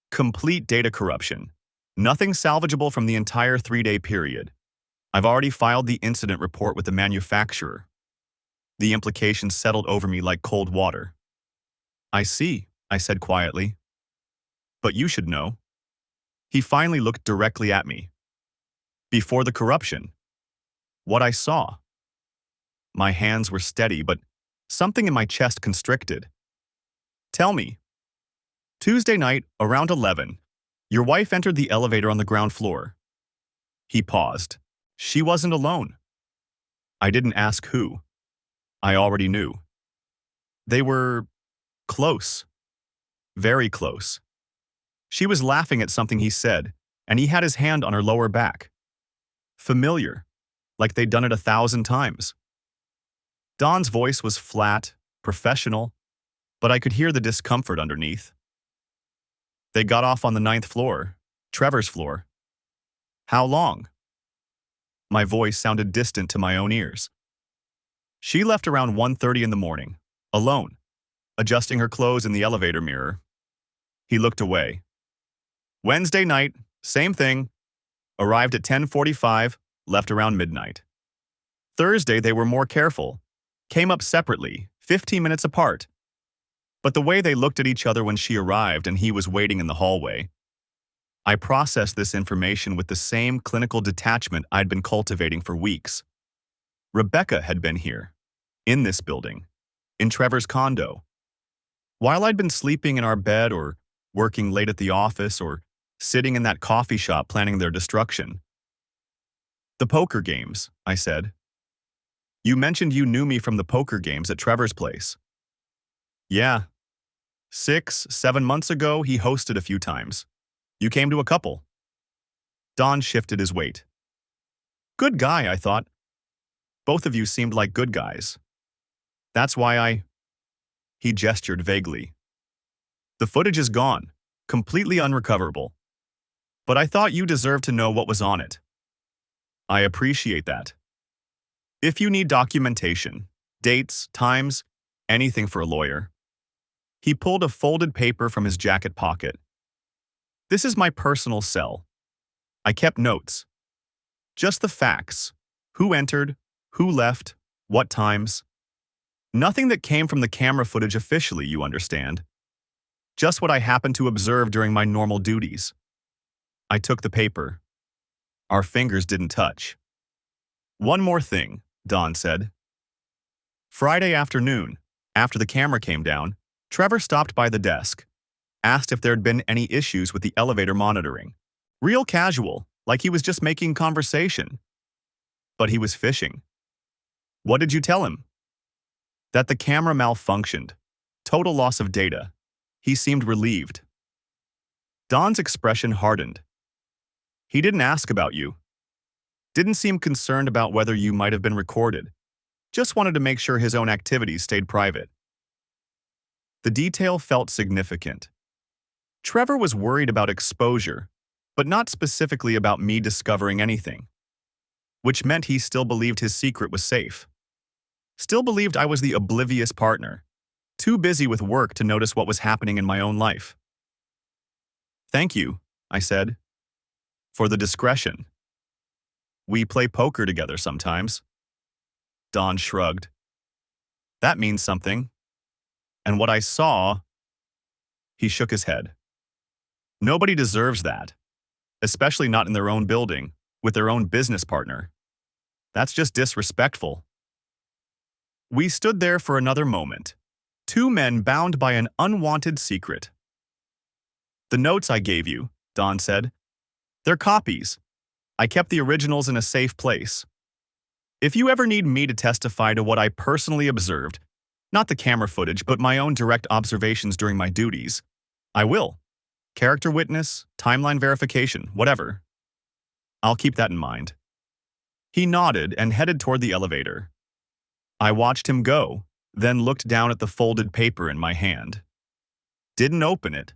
Complete data corruption. Nothing salvageable from the entire 3-day period. I've already filed the incident report with the manufacturer. The implications settled over me like cold water. "I see," I said quietly. "But you should know." He finally looked directly at me. "Before the corruption." What I saw. My hands were steady, but something in my chest constricted. "Tell me." "Tuesday night, around 11, your wife entered the elevator on the ground floor." He paused. "She wasn't alone." I didn't ask who. I already knew. They were close. Very close. She was laughing at something he said, and he had his hand on her lower back. Familiar, like they'd done it 1,000 times. Don's voice was flat, professional, but I could hear the discomfort underneath. "They got off on the 9th floor, Trevor's floor." "How long?" My voice sounded distant to my own ears. "She left around 1:30 in the morning, alone, adjusting her clothes in the elevator mirror." He looked away. "Wednesday night, same thing. Arrived at 10:45, left around midnight. Thursday they were more careful. Came up separately, 15 minutes apart. But the way they looked at each other when she arrived and he was waiting in the hallway." I processed this information with the same clinical detachment I'd been cultivating for weeks. Rebecca had been here, in this building, in Trevor's condo. While I'd been sleeping in our bed or working late at the office or sitting in that coffee shop planning their destruction. The poker games, I said. You mentioned you knew me from the poker games at Trevor's place. Yeah. 6, 7 months ago, he hosted a few times. You came to a couple. Don shifted his weight. Good guy, I thought. Both of you seemed like good guys. That's why He gestured vaguely. The footage is gone, completely unrecoverable. But I thought you deserved to know what was on it. I appreciate that. If you need documentation, dates, times, anything for a lawyer. He pulled a folded paper from his jacket pocket. This is my personal cell. I kept notes. Just the facts. Who entered, who left, what times. Nothing that came from the camera footage officially, you understand. Just what I happened to observe during my normal duties. I took the paper. Our fingers didn't touch. One more thing, Don said. Friday afternoon, after the camera came down, Trevor stopped by the desk, asked if there'd been any issues with the elevator monitoring. Real casual, like he was just making conversation. But he was fishing. What did you tell him? That the camera malfunctioned. Total loss of data. He seemed relieved. Don's expression hardened. He didn't ask about you. Didn't seem concerned about whether you might have been recorded. Just wanted to make sure his own activities stayed private. The detail felt significant. Trevor was worried about exposure, but not specifically about me discovering anything. Which meant he still believed his secret was safe. Still believed I was the oblivious partner, too busy with work to notice what was happening in my own life. Thank you, I said, for the discretion. We play poker together sometimes. Don shrugged. That means something. And what I saw... He shook his head. Nobody deserves that, especially not in their own building, with their own business partner. That's just disrespectful. We stood there for another moment, two men bound by an unwanted secret. The notes I gave you, Don said, they're copies. I kept the originals in a safe place. If you ever need me to testify to what I personally observed, not the camera footage, but my own direct observations during my duties, I will. Character witness, timeline verification, whatever. I'll keep that in mind. He nodded and headed toward the elevator. I watched him go, then looked down at the folded paper in my hand. Didn't open it.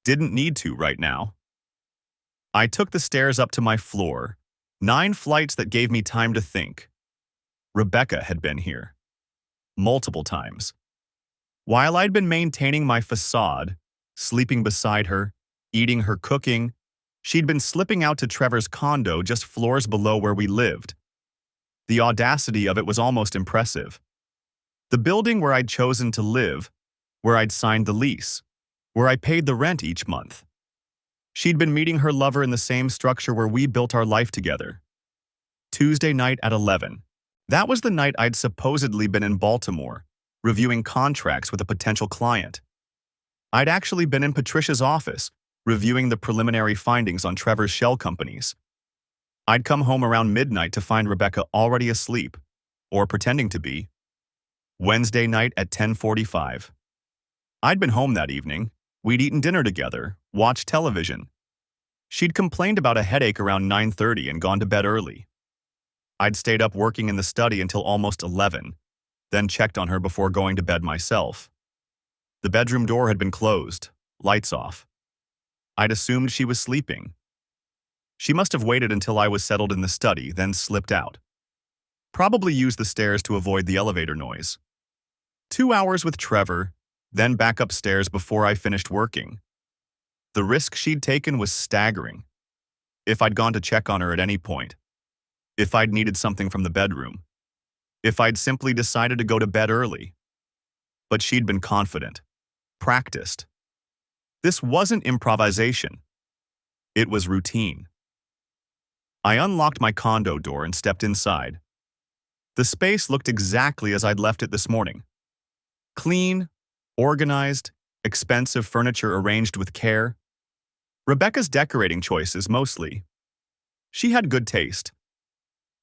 Didn't need to right now. I took the stairs up to my floor, 9 flights that gave me time to think. Rebecca had been here. Multiple times. While I'd been maintaining my facade, sleeping beside her, eating her cooking, she'd been slipping out to Trevor's condo just floors below where we lived. The audacity of it was almost impressive. The building where I'd chosen to live, where I'd signed the lease, where I paid the rent each month. She'd been meeting her lover in the same structure where we built our life together. Tuesday night at 11. That was the night I'd supposedly been in Baltimore, reviewing contracts with a potential client. I'd actually been in Patricia's office, reviewing the preliminary findings on Trevor's shell companies. I'd come home around midnight to find Rebecca already asleep, or pretending to be. Wednesday night at 10:45. I'd been home that evening. We'd eaten dinner together, watched television. She'd complained about a headache around 9:30 and gone to bed early. I'd stayed up working in the study until almost 11, then checked on her before going to bed myself. The bedroom door had been closed, lights off. I'd assumed she was sleeping. She must have waited until I was settled in the study, then slipped out. Probably used the stairs to avoid the elevator noise. 2 hours with Trevor, then back upstairs before I finished working. The risk she'd taken was staggering. If I'd gone to check on her at any point, if I'd needed something from the bedroom, if I'd simply decided to go to bed early. But she'd been confident, practiced. This wasn't improvisation. It was routine. I unlocked my condo door and stepped inside. The space looked exactly as I'd left it this morning. Clean, organized, expensive furniture arranged with care. Rebecca's decorating choices, mostly. She had good taste.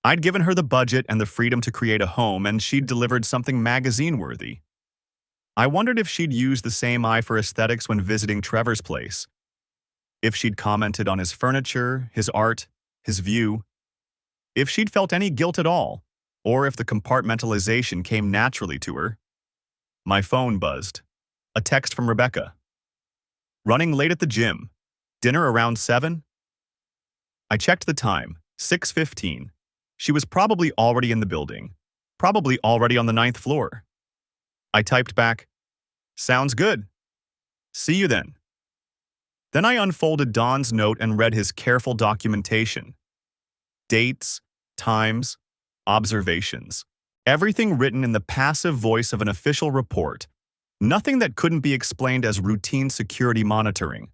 I'd given her the budget and the freedom to create a home, and she'd delivered something magazine-worthy. I wondered if she'd used the same eye for aesthetics when visiting Trevor's place. If she'd commented on his furniture, his art, his view. If she'd felt any guilt at all, or if the compartmentalization came naturally to her. My phone buzzed. A text from Rebecca. Running late at the gym. Dinner around 7? I checked the time, 6:15. She was probably already in the building. Probably already on the 9th floor. I typed back, "Sounds good. See you then." Then I unfolded Don's note and read his careful documentation. Dates, times, observations. Everything written in the passive voice of an official report. Nothing that couldn't be explained as routine security monitoring.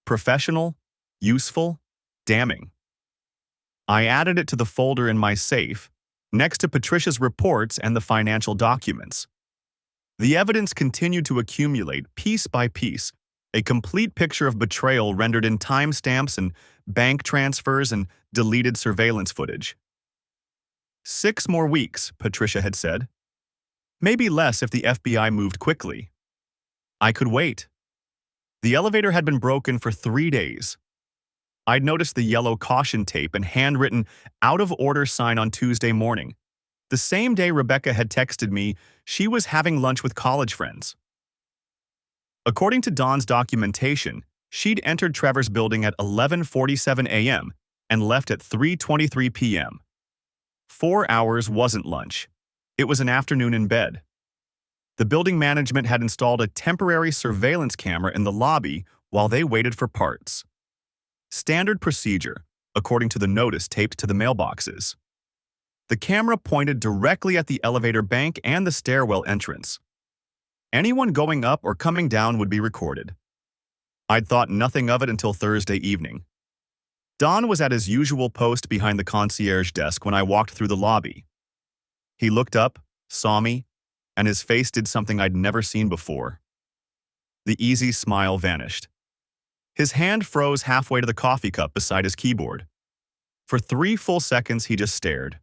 Professional, useful, damning. I added it to the folder in my safe, next to Patricia's reports and the financial documents. The evidence continued to accumulate piece by piece, a complete picture of betrayal rendered in timestamps and bank transfers and deleted surveillance footage. 6 more weeks, Patricia had said. Maybe less if the FBI moved quickly. I could wait. The elevator had been broken for 3 days. I'd noticed the yellow caution tape and handwritten out-of-order sign on Tuesday morning. The same day Rebecca had texted me she was having lunch with college friends. According to Dawn's documentation, she'd entered Trevor's building at 11:47 a.m. and left at 3:23 p.m. 4 hours wasn't lunch. It was an afternoon in bed. The building management had installed a temporary surveillance camera in the lobby while they waited for parts. Standard procedure, according to the notice taped to the mailboxes. The camera pointed directly at the elevator bank and the stairwell entrance. Anyone going up or coming down would be recorded. I'd thought nothing of it until Thursday evening. Don was at his usual post behind the concierge desk when I walked through the lobby. He looked up, saw me, and his face did something I'd never seen before. The easy smile vanished. His hand froze halfway to the coffee cup beside his keyboard. For 3 full seconds, he just stared.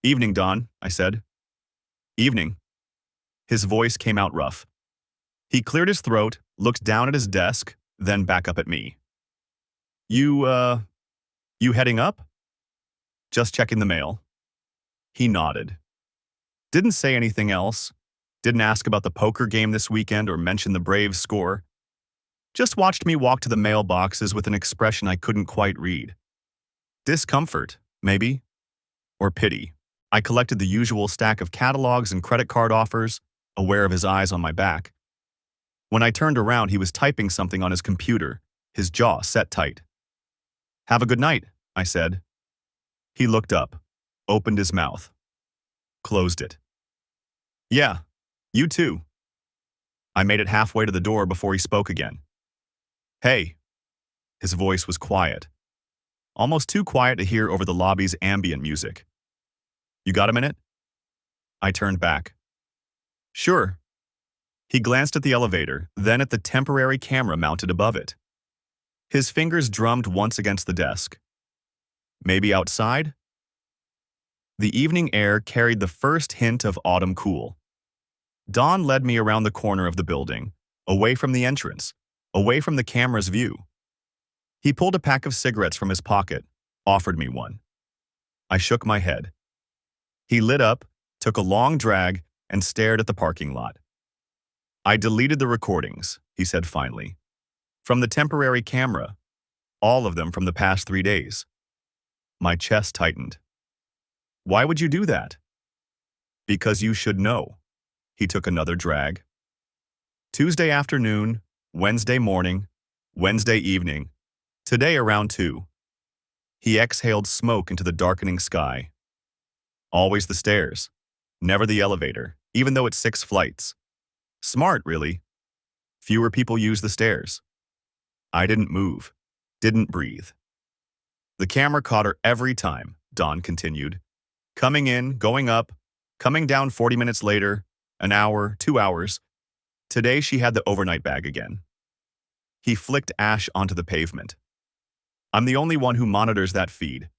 "Evening, Don," I said. "Evening." His voice came out rough. He cleared his throat, looked down at his desk, then back up at me. You heading up?" "Just checking the mail." He nodded. Didn't say anything else. Didn't ask about the poker game this weekend or mention the Braves' score. Just watched me walk to the mailboxes with an expression I couldn't quite read. Discomfort, maybe. Or pity. I collected the usual stack of catalogs and credit card offers, aware of his eyes on my back. When I turned around, he was typing something on his computer, his jaw set tight. "Have a good night," I said. He looked up, opened his mouth, closed it. "Yeah, you too." I made it halfway to the door before he spoke again. "Hey." His voice was quiet. Almost too quiet to hear over the lobby's ambient music. "You got a minute?" I turned back. "Sure." He glanced at the elevator, then at the temporary camera mounted above it. His fingers drummed once against the desk. "Maybe outside?" The evening air carried the first hint of autumn cool. Dawn led me around the corner of the building, away from the entrance, away from the camera's view. He pulled a pack of cigarettes from his pocket, offered me one. I shook my head. He lit up, took a long drag, and stared at the parking lot. "I deleted the recordings," he said finally. "From the temporary camera. All of them from the past 3 days." My chest tightened. "Why would you do that?" "Because you should know." He took another drag. "Tuesday afternoon, Wednesday morning, Wednesday evening, today around 2. He exhaled smoke into the darkening sky. "Always the stairs. Never the elevator, even though it's 6 flights. Smart, really. Fewer people use the stairs." I didn't move, didn't breathe. "The camera caught her every time," Dawn continued. Coming in, going up, coming down 40 minutes later, an hour, 2 hours. Today she had the overnight bag again. He flicked ash onto the pavement. I'm the only one who monitors that feed.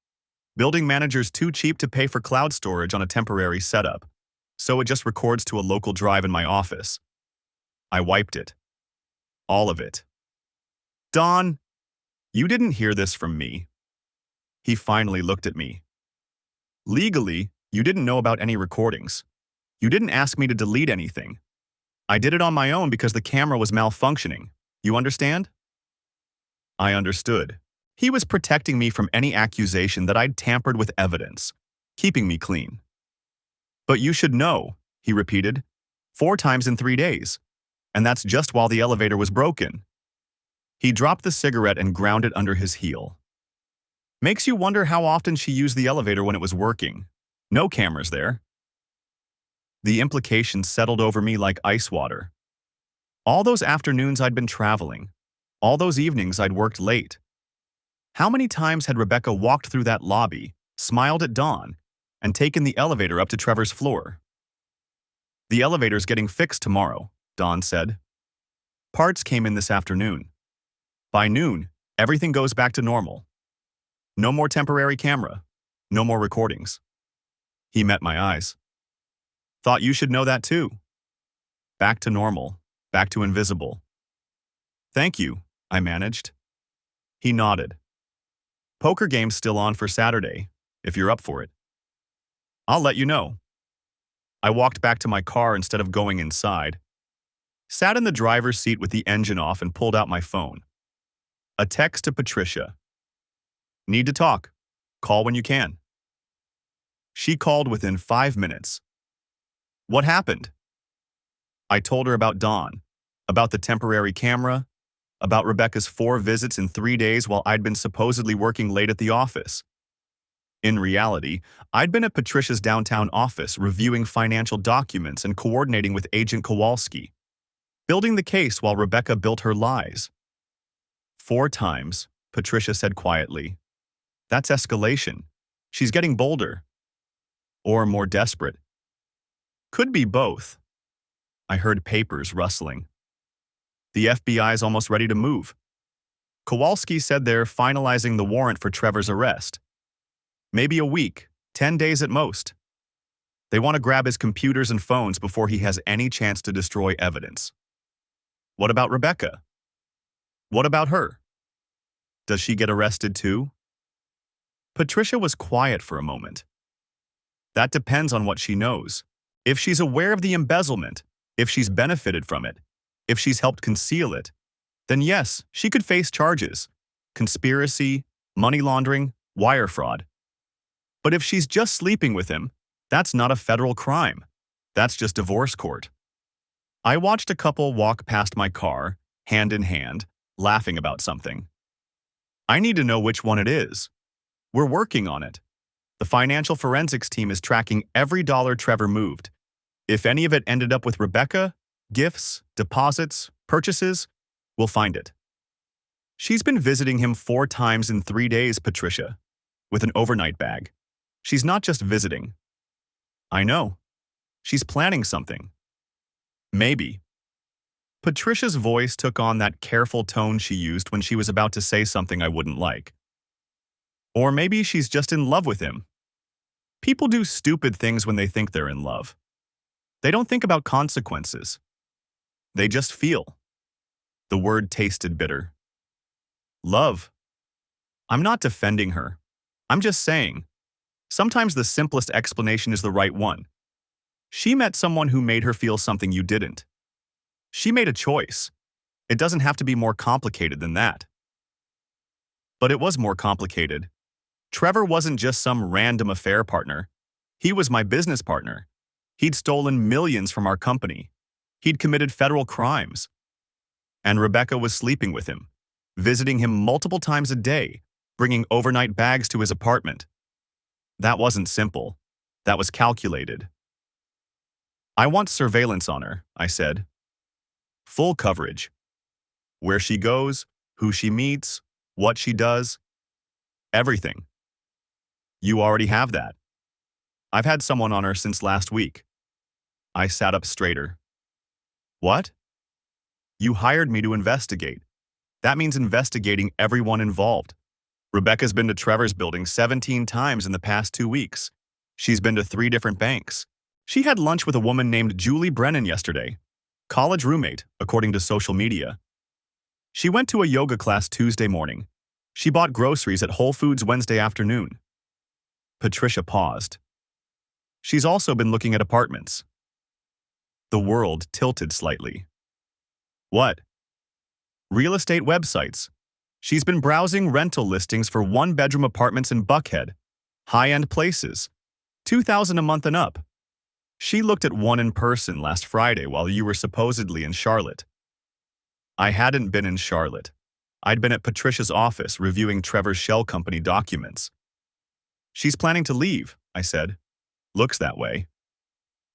Building manager's too cheap to pay for cloud storage on a temporary setup, so it just records to a local drive in my office. I wiped it. All of it. Don, you didn't hear this from me. He finally looked at me. Legally, you didn't know about any recordings. You didn't ask me to delete anything. I did it on my own because the camera was malfunctioning. You understand? I understood. He was protecting me from any accusation that I'd tampered with evidence, keeping me clean. But you should know, he repeated, 4 times in 3 days. And that's just while the elevator was broken. He dropped the cigarette and ground it under his heel. Makes you wonder how often she used the elevator when it was working. No cameras there. The implications settled over me like ice water. All those afternoons I'd been traveling. All those evenings I'd worked late. How many times had Rebecca walked through that lobby, smiled at Dawn, and taken the elevator up to Trevor's floor? The elevator's getting fixed tomorrow, Dawn said. Parts came in this afternoon. By noon, everything goes back to normal. No more temporary camera. No more recordings. He met my eyes. Thought you should know that too. Back to normal. Back to invisible. Thank you, I managed. He nodded. Poker game's still on for Saturday, if you're up for it. I'll let you know. I walked back to my car instead of going inside. Sat in the driver's seat with the engine off and pulled out my phone. A text to Patricia. Need to talk. Call when you can. She called within 5 minutes. What happened? I told her about Dawn, about the temporary camera, about Rebecca's 4 visits in 3 days while I'd been supposedly working late at the office. In reality, I'd been at Patricia's downtown office reviewing financial documents and coordinating with Agent Kowalski, building the case while Rebecca built her lies. 4 times, Patricia said quietly. That's escalation. She's getting bolder. Or more desperate. Could be both. I heard papers rustling. The FBI's almost ready to move. Kowalski said they're finalizing the warrant for Trevor's arrest. Maybe a week, 10 days at most. They want to grab his computers and phones before he has any chance to destroy evidence. What about Rebecca? What about her? Does she get arrested too? Patricia was quiet for a moment. That depends on what she knows. If she's aware of the embezzlement, if she's benefited from it, if she's helped conceal it, then yes, she could face charges. Conspiracy, money laundering, wire fraud. But if she's just sleeping with him, that's not a federal crime. That's just divorce court. I watched a couple walk past my car, hand in hand, laughing about something. I need to know which one it is. We're working on it. The financial forensics team is tracking every dollar Trevor moved. If any of it ended up with Rebecca, gifts, deposits, purchases, we'll find it. She's been visiting him 4 times in 3 days, Patricia, with an overnight bag. She's not just visiting. I know. She's planning something. Maybe. Patricia's voice took on that careful tone she used when she was about to say something I wouldn't like. Or maybe she's just in love with him. People do stupid things when they think they're in love. They don't think about consequences. They just feel. The word tasted bitter. Love. I'm not defending her. I'm just saying, sometimes the simplest explanation is the right one. She met someone who made her feel something you didn't. She made a choice. It doesn't have to be more complicated than that. But it was more complicated. Trevor wasn't just some random affair partner. He was my business partner. He'd stolen millions from our company. He'd committed federal crimes. And Rebecca was sleeping with him, visiting him multiple times a day, bringing overnight bags to his apartment. That wasn't simple. That was calculated. I want surveillance on her, I said. Full coverage. Where she goes, who she meets, what she does. Everything. You already have that. I've had someone on her since last week. I sat up straighter. What? You hired me to investigate. That means investigating everyone involved. Rebecca's been to Trevor's building 17 times in the past 2 weeks. She's been to 3 different banks. She had lunch with a woman named Julie Brennan yesterday, college roommate, according to social media. She went to a yoga class Tuesday morning. She bought groceries at Whole Foods Wednesday afternoon. Patricia paused. She's also been looking at apartments. The world tilted slightly. What? Real estate websites. She's been browsing rental listings for 1-bedroom apartments in Buckhead, high-end places, $2,000 a month and up. She looked at one in person last Friday while you were supposedly in Charlotte. I hadn't been in Charlotte. I'd been at Patricia's office reviewing Trevor's shell company documents. She's planning to leave, I said. Looks that way.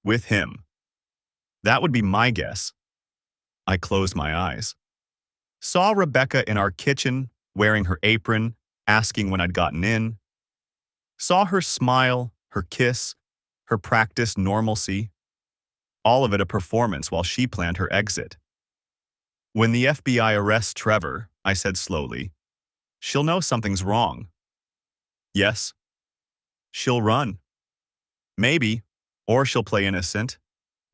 With him. That would be my guess. I closed my eyes. Saw Rebecca in our kitchen, wearing her apron, asking when I'd gotten in. Saw her smile, her kiss, her practiced normalcy. All of it a performance while she planned her exit. When the FBI arrests Trevor, I said slowly, she'll know something's wrong. Yes. She'll run. Maybe, or she'll play innocent.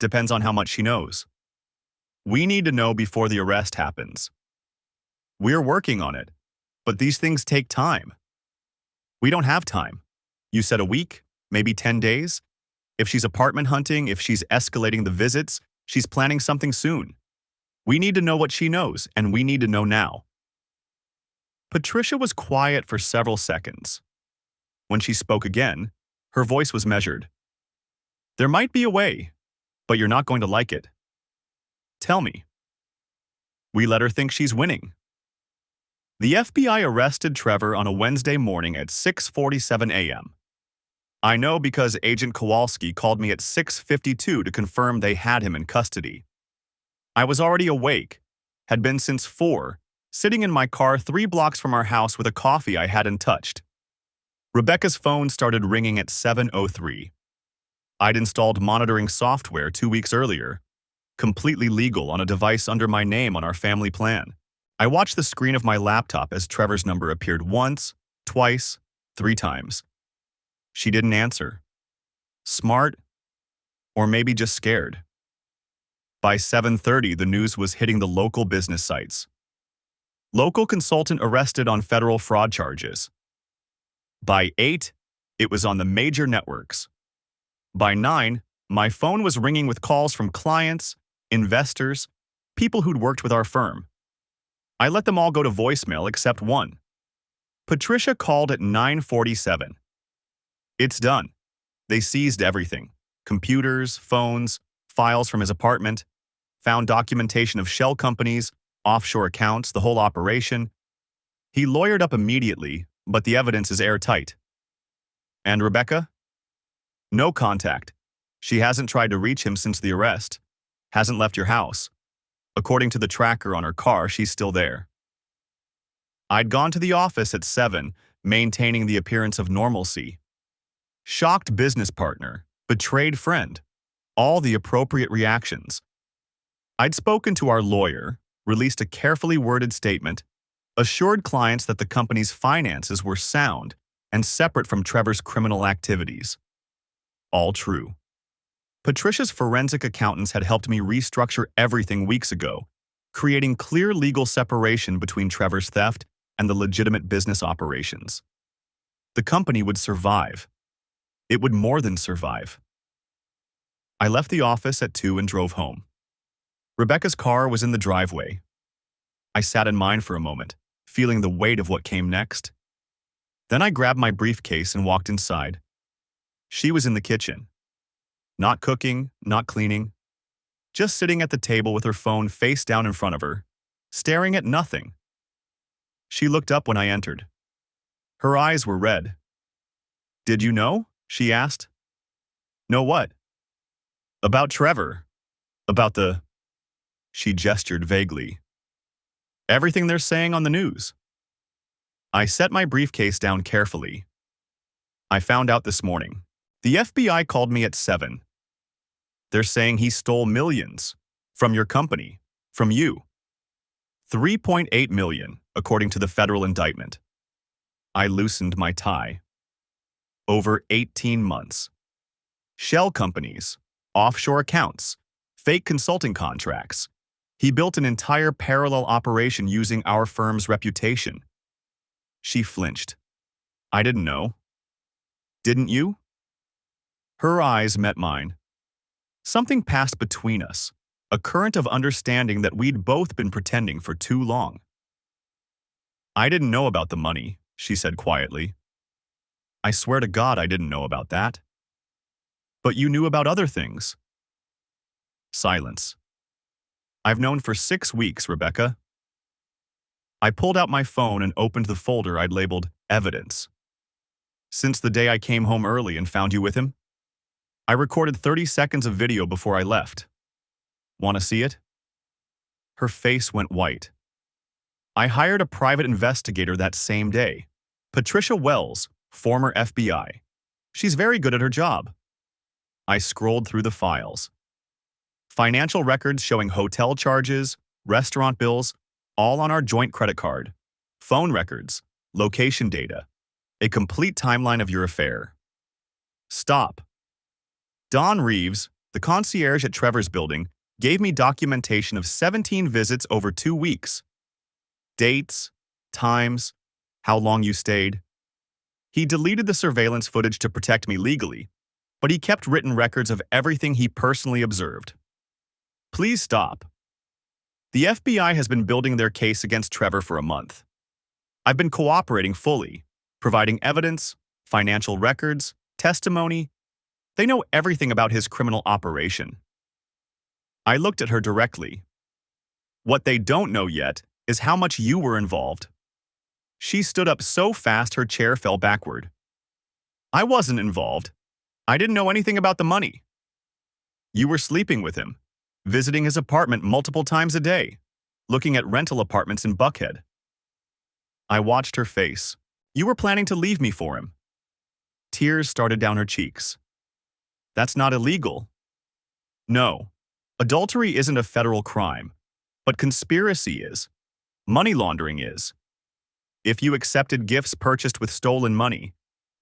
Depends on how much she knows. We need to know before the arrest happens. We're working on it, but these things take time. We don't have time. You said a week, maybe 10 days? If she's apartment hunting, if she's escalating the visits, she's planning something soon. We need to know what she knows, and we need to know now. Patricia was quiet for several seconds. When she spoke again, her voice was measured. There might be a way, but you're not going to like it. Tell me. We let her think she's winning. The FBI arrested Trevor on a Wednesday morning at 6:47 a.m. I know because Agent Kowalski called me at 6:52 to confirm they had him in custody. I was already awake, had been since 4, sitting in my car 3 blocks from our house with a coffee I hadn't touched. Rebecca's phone started ringing at 7:03. I'd installed monitoring software 2 weeks earlier, completely legal on a device under my name on our family plan. I watched the screen of my laptop as Trevor's number appeared once, twice, 3 times. She didn't answer. Smart, or maybe just scared. By 7:30, the news was hitting the local business sites. Local consultant arrested on federal fraud charges. By 8, it was on the major networks. By 9, my phone was ringing with calls from clients, investors, people who'd worked with our firm. I let them all go to voicemail except one. Patricia called at 9:47. It's done. They seized everything. Computers, phones, files from his apartment, found documentation of shell companies, offshore accounts, the whole operation. He lawyered up immediately, but the evidence is airtight. And Rebecca? No contact. She hasn't tried to reach him since the arrest. Hasn't left your house. According to the tracker on her car, she's still there. I'd gone to the office at 7, maintaining the appearance of normalcy. Shocked business partner, betrayed friend, all the appropriate reactions. I'd spoken to our lawyer, released a carefully worded statement, assured clients that the company's finances were sound and separate from Trevor's criminal activities. All true. Patricia's forensic accountants had helped me restructure everything weeks ago, creating clear legal separation between Trevor's theft and the legitimate business operations. The company would survive. It would more than survive. I left the office at 2 and drove home. Rebecca's car was in the driveway. I sat in mine for a moment, feeling the weight of what came next. Then I grabbed my briefcase and walked inside. She was in the kitchen. Not cooking, not cleaning. Just sitting at the table with her phone face down in front of her, staring at nothing. She looked up when I entered. Her eyes were red. Did you know? She asked. Know what? About Trevor. About the... She gestured vaguely. Everything they're saying on the news. I set my briefcase down carefully. I found out this morning. The FBI called me at 7. They're saying he stole millions from your company, from you. 3.8 million, according to the federal indictment. I loosened my tie. Over 18 months. Shell companies, offshore accounts, fake consulting contracts. He built an entire parallel operation using our firm's reputation. She flinched. I didn't know. Didn't you? Her eyes met mine. Something passed between us, a current of understanding that we'd both been pretending for too long. I didn't know about the money, she said quietly. I swear to God I didn't know about that. But you knew about other things. Silence. I've known for 6 weeks, Rebecca. I pulled out my phone and opened the folder I'd labeled Evidence. Since the day I came home early and found you with him, I recorded 30 seconds of video before I left. Want to see it? Her face went white. I hired a private investigator that same day. Patricia Wells, former FBI. She's very good at her job. I scrolled through the files. Financial records showing hotel charges, restaurant bills, all on our joint credit card. Phone records, location data, a complete timeline of your affair. Stop. Don Reeves, the concierge at Trevor's building, gave me documentation of 17 visits over 2 weeks. Dates, times, how long you stayed. He deleted the surveillance footage to protect me legally, but he kept written records of everything he personally observed. Please stop. The FBI has been building their case against Trevor for a month. I've been cooperating fully, providing evidence, financial records, testimony. They know everything about his criminal operation. I looked at her directly. What they don't know yet is how much you were involved. She stood up so fast her chair fell backward. I wasn't involved. I didn't know anything about the money. You were sleeping with him, visiting his apartment multiple times a day, looking at rental apartments in Buckhead. I watched her face. You were planning to leave me for him. Tears started down her cheeks. That's not illegal. No, adultery isn't a federal crime, but conspiracy is. Money laundering is. If you accepted gifts purchased with stolen money,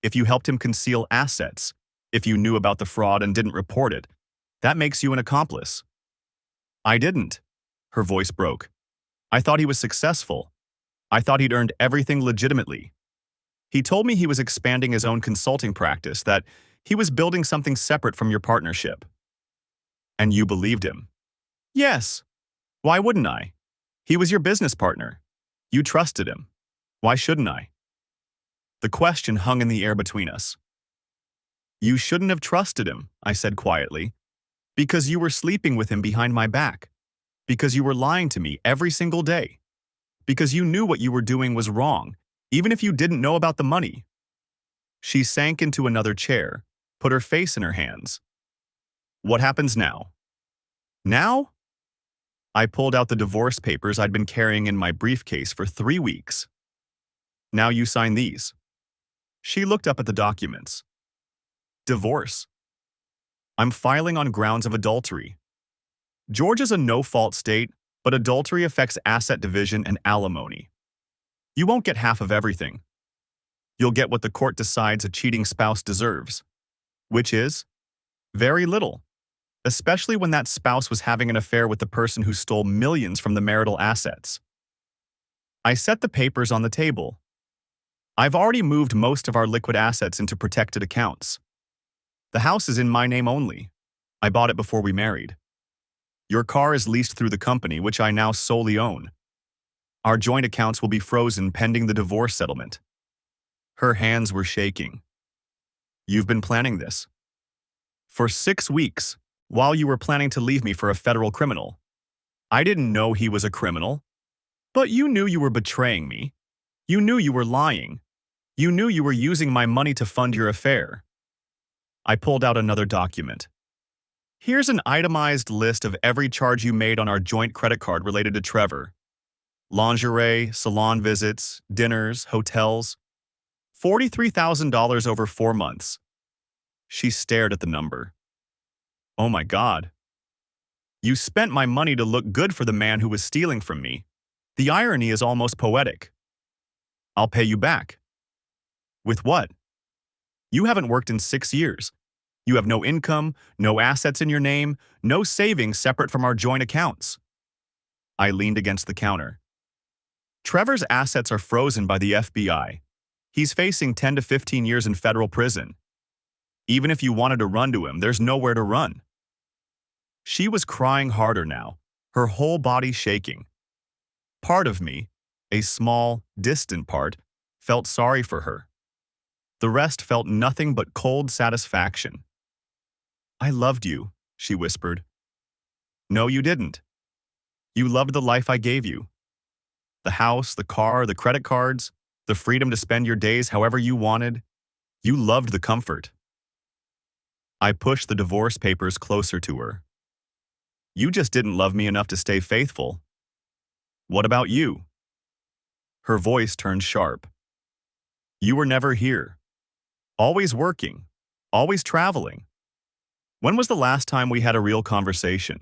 if you helped him conceal assets, if you knew about the fraud and didn't report it, that makes you an accomplice. I didn't. Her voice broke. I thought he was successful. I thought he'd earned everything legitimately. He told me he was expanding his own consulting practice, that he was building something separate from your partnership. And you believed him. Yes. Why wouldn't I? He was your business partner. You trusted him. Why shouldn't I? The question hung in the air between us. You shouldn't have trusted him, I said quietly, because you were sleeping with him behind my back, because you were lying to me every single day, because you knew what you were doing was wrong, even if you didn't know about the money. She sank into another chair, put her face in her hands. What happens now? Now? I pulled out the divorce papers I'd been carrying in my briefcase for 3 weeks. Now you sign these. She looked up at the documents. Divorce. I'm filing on grounds of adultery. Georgia's a no-fault state, but adultery affects asset division and alimony. You won't get half of everything. You'll get what the court decides a cheating spouse deserves, which is very little, especially when that spouse was having an affair with the person who stole millions from the marital assets. I set the papers on the table. I've already moved most of our liquid assets into protected accounts. The house is in my name only. I bought it before we married. Your car is leased through the company, which I now solely own. Our joint accounts will be frozen pending the divorce settlement. Her hands were shaking. You've been planning this. For 6 weeks, while you were planning to leave me for a federal criminal. I didn't know he was a criminal. But you knew you were betraying me. You knew you were lying. You knew you were using my money to fund your affair. I pulled out another document. Here's an itemized list of every charge you made on our joint credit card related to Trevor. Lingerie, salon visits, dinners, hotels. $43,000 over 4 months. She stared at the number. Oh my God. You spent my money to look good for the man who was stealing from me. The irony is almost poetic. I'll pay you back. With what? You haven't worked in 6 years. You have no income, no assets in your name, no savings separate from our joint accounts. I leaned against the counter. Trevor's assets are frozen by the FBI. He's facing 10 to 15 years in federal prison. Even if you wanted to run to him, there's nowhere to run. She was crying harder now, her whole body shaking. Part of me, a small, distant part, felt sorry for her. The rest felt nothing but cold satisfaction. I loved you, she whispered. No, you didn't. You loved the life I gave you. The house, the car, the credit cards, the freedom to spend your days however you wanted. You loved the comfort. I pushed the divorce papers closer to her. You just didn't love me enough to stay faithful. What about you? Her voice turned sharp. You were never here. Always working. Always traveling. When was the last time we had a real conversation?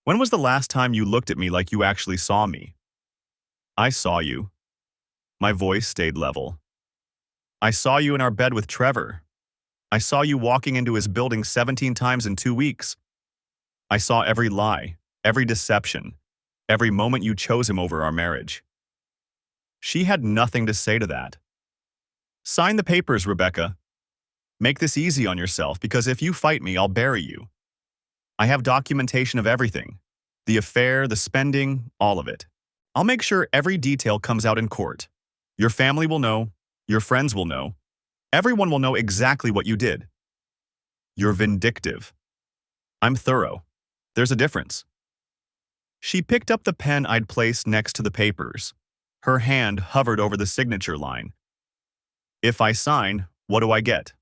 When was the last time you looked at me like you actually saw me? I saw you. My voice stayed level. I saw you in our bed with Trevor. I saw you walking into his building 17 times in 2 weeks. I saw every lie, every deception, every moment you chose him over our marriage. She had nothing to say to that. Sign the papers, Rebecca. Make this easy on yourself, because if you fight me, I'll bury you. I have documentation of everything. The affair, the spending, all of it. I'll make sure every detail comes out in court. Your family will know. Your friends will know. Everyone will know exactly what you did. You're vindictive. I'm thorough. There's a difference. She picked up the pen I'd placed next to the papers. Her hand hovered over the signature line. If I sign, what do I get?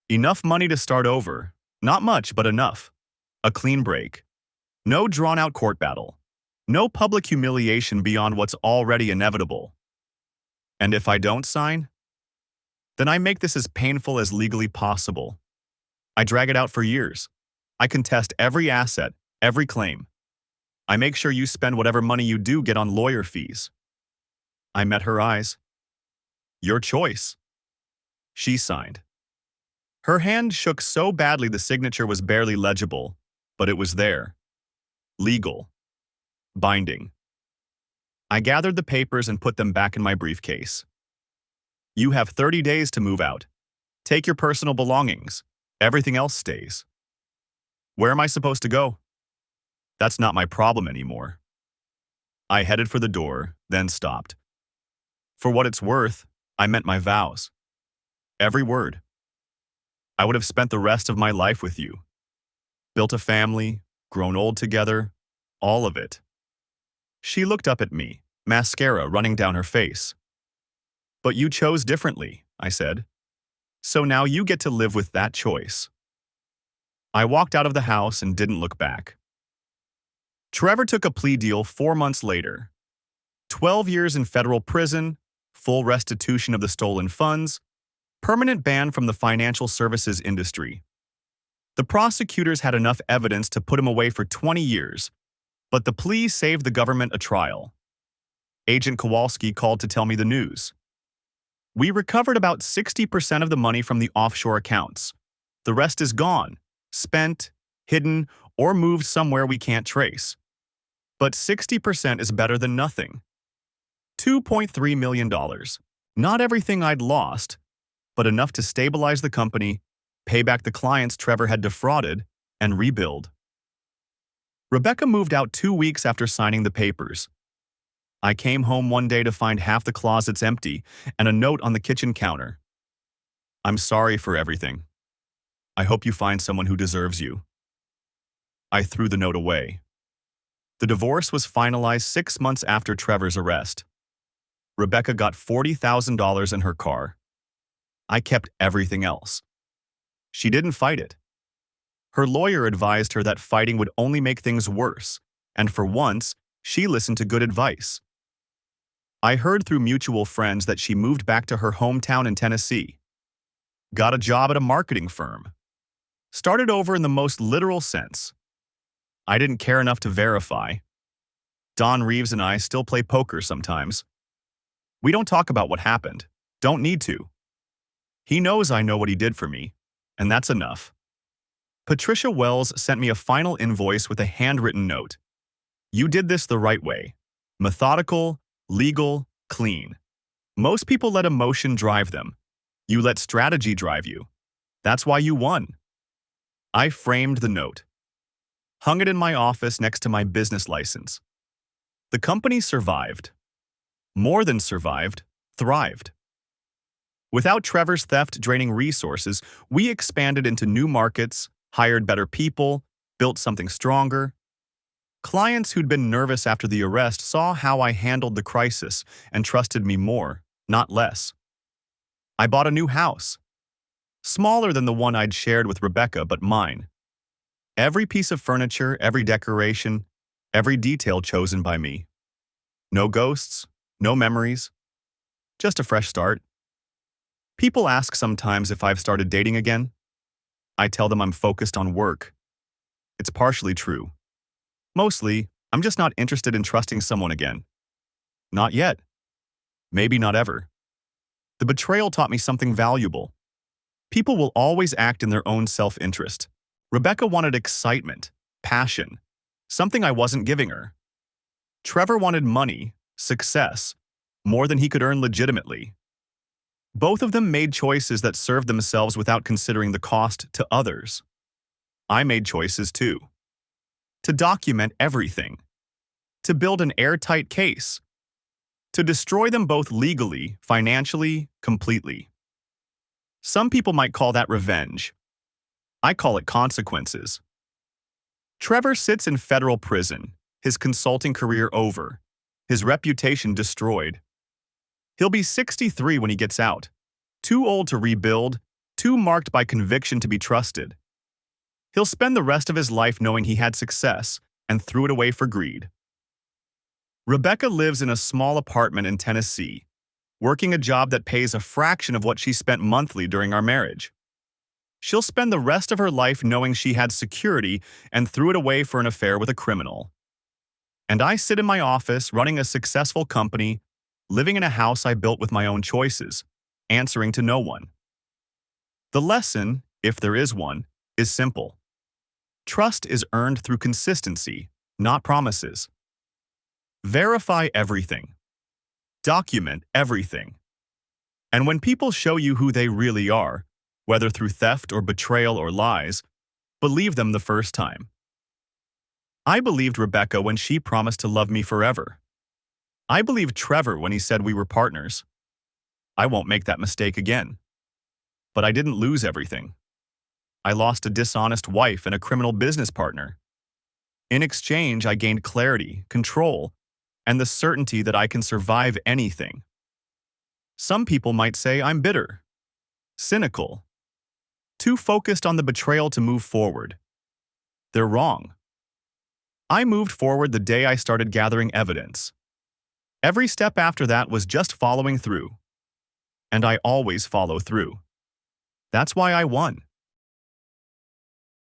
Enough money to start over. Not much, but enough. A clean break. No drawn-out court battle. No public humiliation beyond what's already inevitable. And if I don't sign? Then I make this as painful as legally possible. I drag it out for years. I contest every asset, every claim. I make sure you spend whatever money you do get on lawyer fees. I met her eyes. Your choice. She signed. Her hand shook so badly the signature was barely legible, but it was there. Legal. Binding. I gathered the papers and put them back in my briefcase. You have 30 days to move out. Take your personal belongings. Everything else stays. Where am I supposed to go? That's not my problem anymore. I headed for the door, then stopped. For what it's worth, I meant my vows. Every word. I would have spent the rest of my life with you. Built a family, grown old together, all of it. She looked up at me, mascara running down her face. But you chose differently, I said. So now you get to live with that choice. I walked out of the house and didn't look back. Trevor took a plea deal 4 months later. 12 years in federal prison, full restitution of the stolen funds, permanent ban from the financial services industry. The prosecutors had enough evidence to put him away for 20 years, but the plea saved the government a trial. Agent Kowalski called to tell me the news. We recovered about 60% of the money from the offshore accounts. The rest is gone, spent, hidden, or moved somewhere we can't trace. But 60% is better than nothing. $2.3 million. Not everything I'd lost, but enough to stabilize the company, pay back the clients Trevor had defrauded, and rebuild. Rebecca moved out 2 weeks after signing the papers. I came home one day to find half the closets empty and a note on the kitchen counter. I'm sorry for everything. I hope you find someone who deserves you. I threw the note away. The divorce was finalized 6 months after Trevor's arrest. Rebecca got $40,000 in her car. I kept everything else. She didn't fight it. Her lawyer advised her that fighting would only make things worse, and for once, she listened to good advice. I heard through mutual friends that she moved back to her hometown in Tennessee. Got a job at a marketing firm. Started over in the most literal sense. I didn't care enough to verify. Don Reeves and I still play poker sometimes. We don't talk about what happened. Don't need to. He knows I know what he did for me, and that's enough. Patricia Wells sent me a final invoice with a handwritten note. You did this the right way. Methodical, legal, clean. Most people let emotion drive them. You let strategy drive you. That's why you won. I framed the note. Hung it in my office next to my business license. The company survived. More than survived, thrived. Without Trevor's theft draining resources, we expanded into new markets, hired better people, built something stronger. Clients who'd been nervous after the arrest saw how I handled the crisis and trusted me more, not less. I bought a new house. Smaller than the one I'd shared with Rebecca, but mine. Every piece of furniture, every decoration, every detail chosen by me. No ghosts, no memories, just a fresh start. People ask sometimes if I've started dating again. I tell them I'm focused on work. It's partially true. Mostly, I'm just not interested in trusting someone again. Not yet. Maybe not ever. The betrayal taught me something valuable. People will always act in their own self-interest. Rebecca wanted excitement, passion, something I wasn't giving her. Trevor wanted money, success, more than he could earn legitimately. Both of them made choices that served themselves without considering the cost to others. I made choices too. To document everything. To build an airtight case. To destroy them both legally, financially, completely. Some people might call that revenge. I call it consequences. Trevor sits in federal prison, his consulting career over, his reputation destroyed. He'll be 63 when he gets out, too old to rebuild, too marked by conviction to be trusted. He'll spend the rest of his life knowing he had success and threw it away for greed. Rebecca lives in a small apartment in Tennessee, working a job that pays a fraction of what she spent monthly during our marriage. She'll spend the rest of her life knowing she had security and threw it away for an affair with a criminal. And I sit in my office running a successful company, living in a house I built with my own choices, answering to no one. The lesson, if there is one, is simple. Trust is earned through consistency, not promises. Verify everything. Document everything. And when people show you who they really are, whether through theft or betrayal or lies, believe them the first time. I believed Rebecca when she promised to love me forever. I believed Trevor when he said we were partners. I won't make that mistake again. But I didn't lose everything. I lost a dishonest wife and a criminal business partner. In exchange, I gained clarity, control, and the certainty that I can survive anything. Some people might say I'm bitter, cynical, too focused on the betrayal to move forward. They're wrong. I moved forward the day I started gathering evidence. Every step after that was just following through. And I always follow through. That's why I won.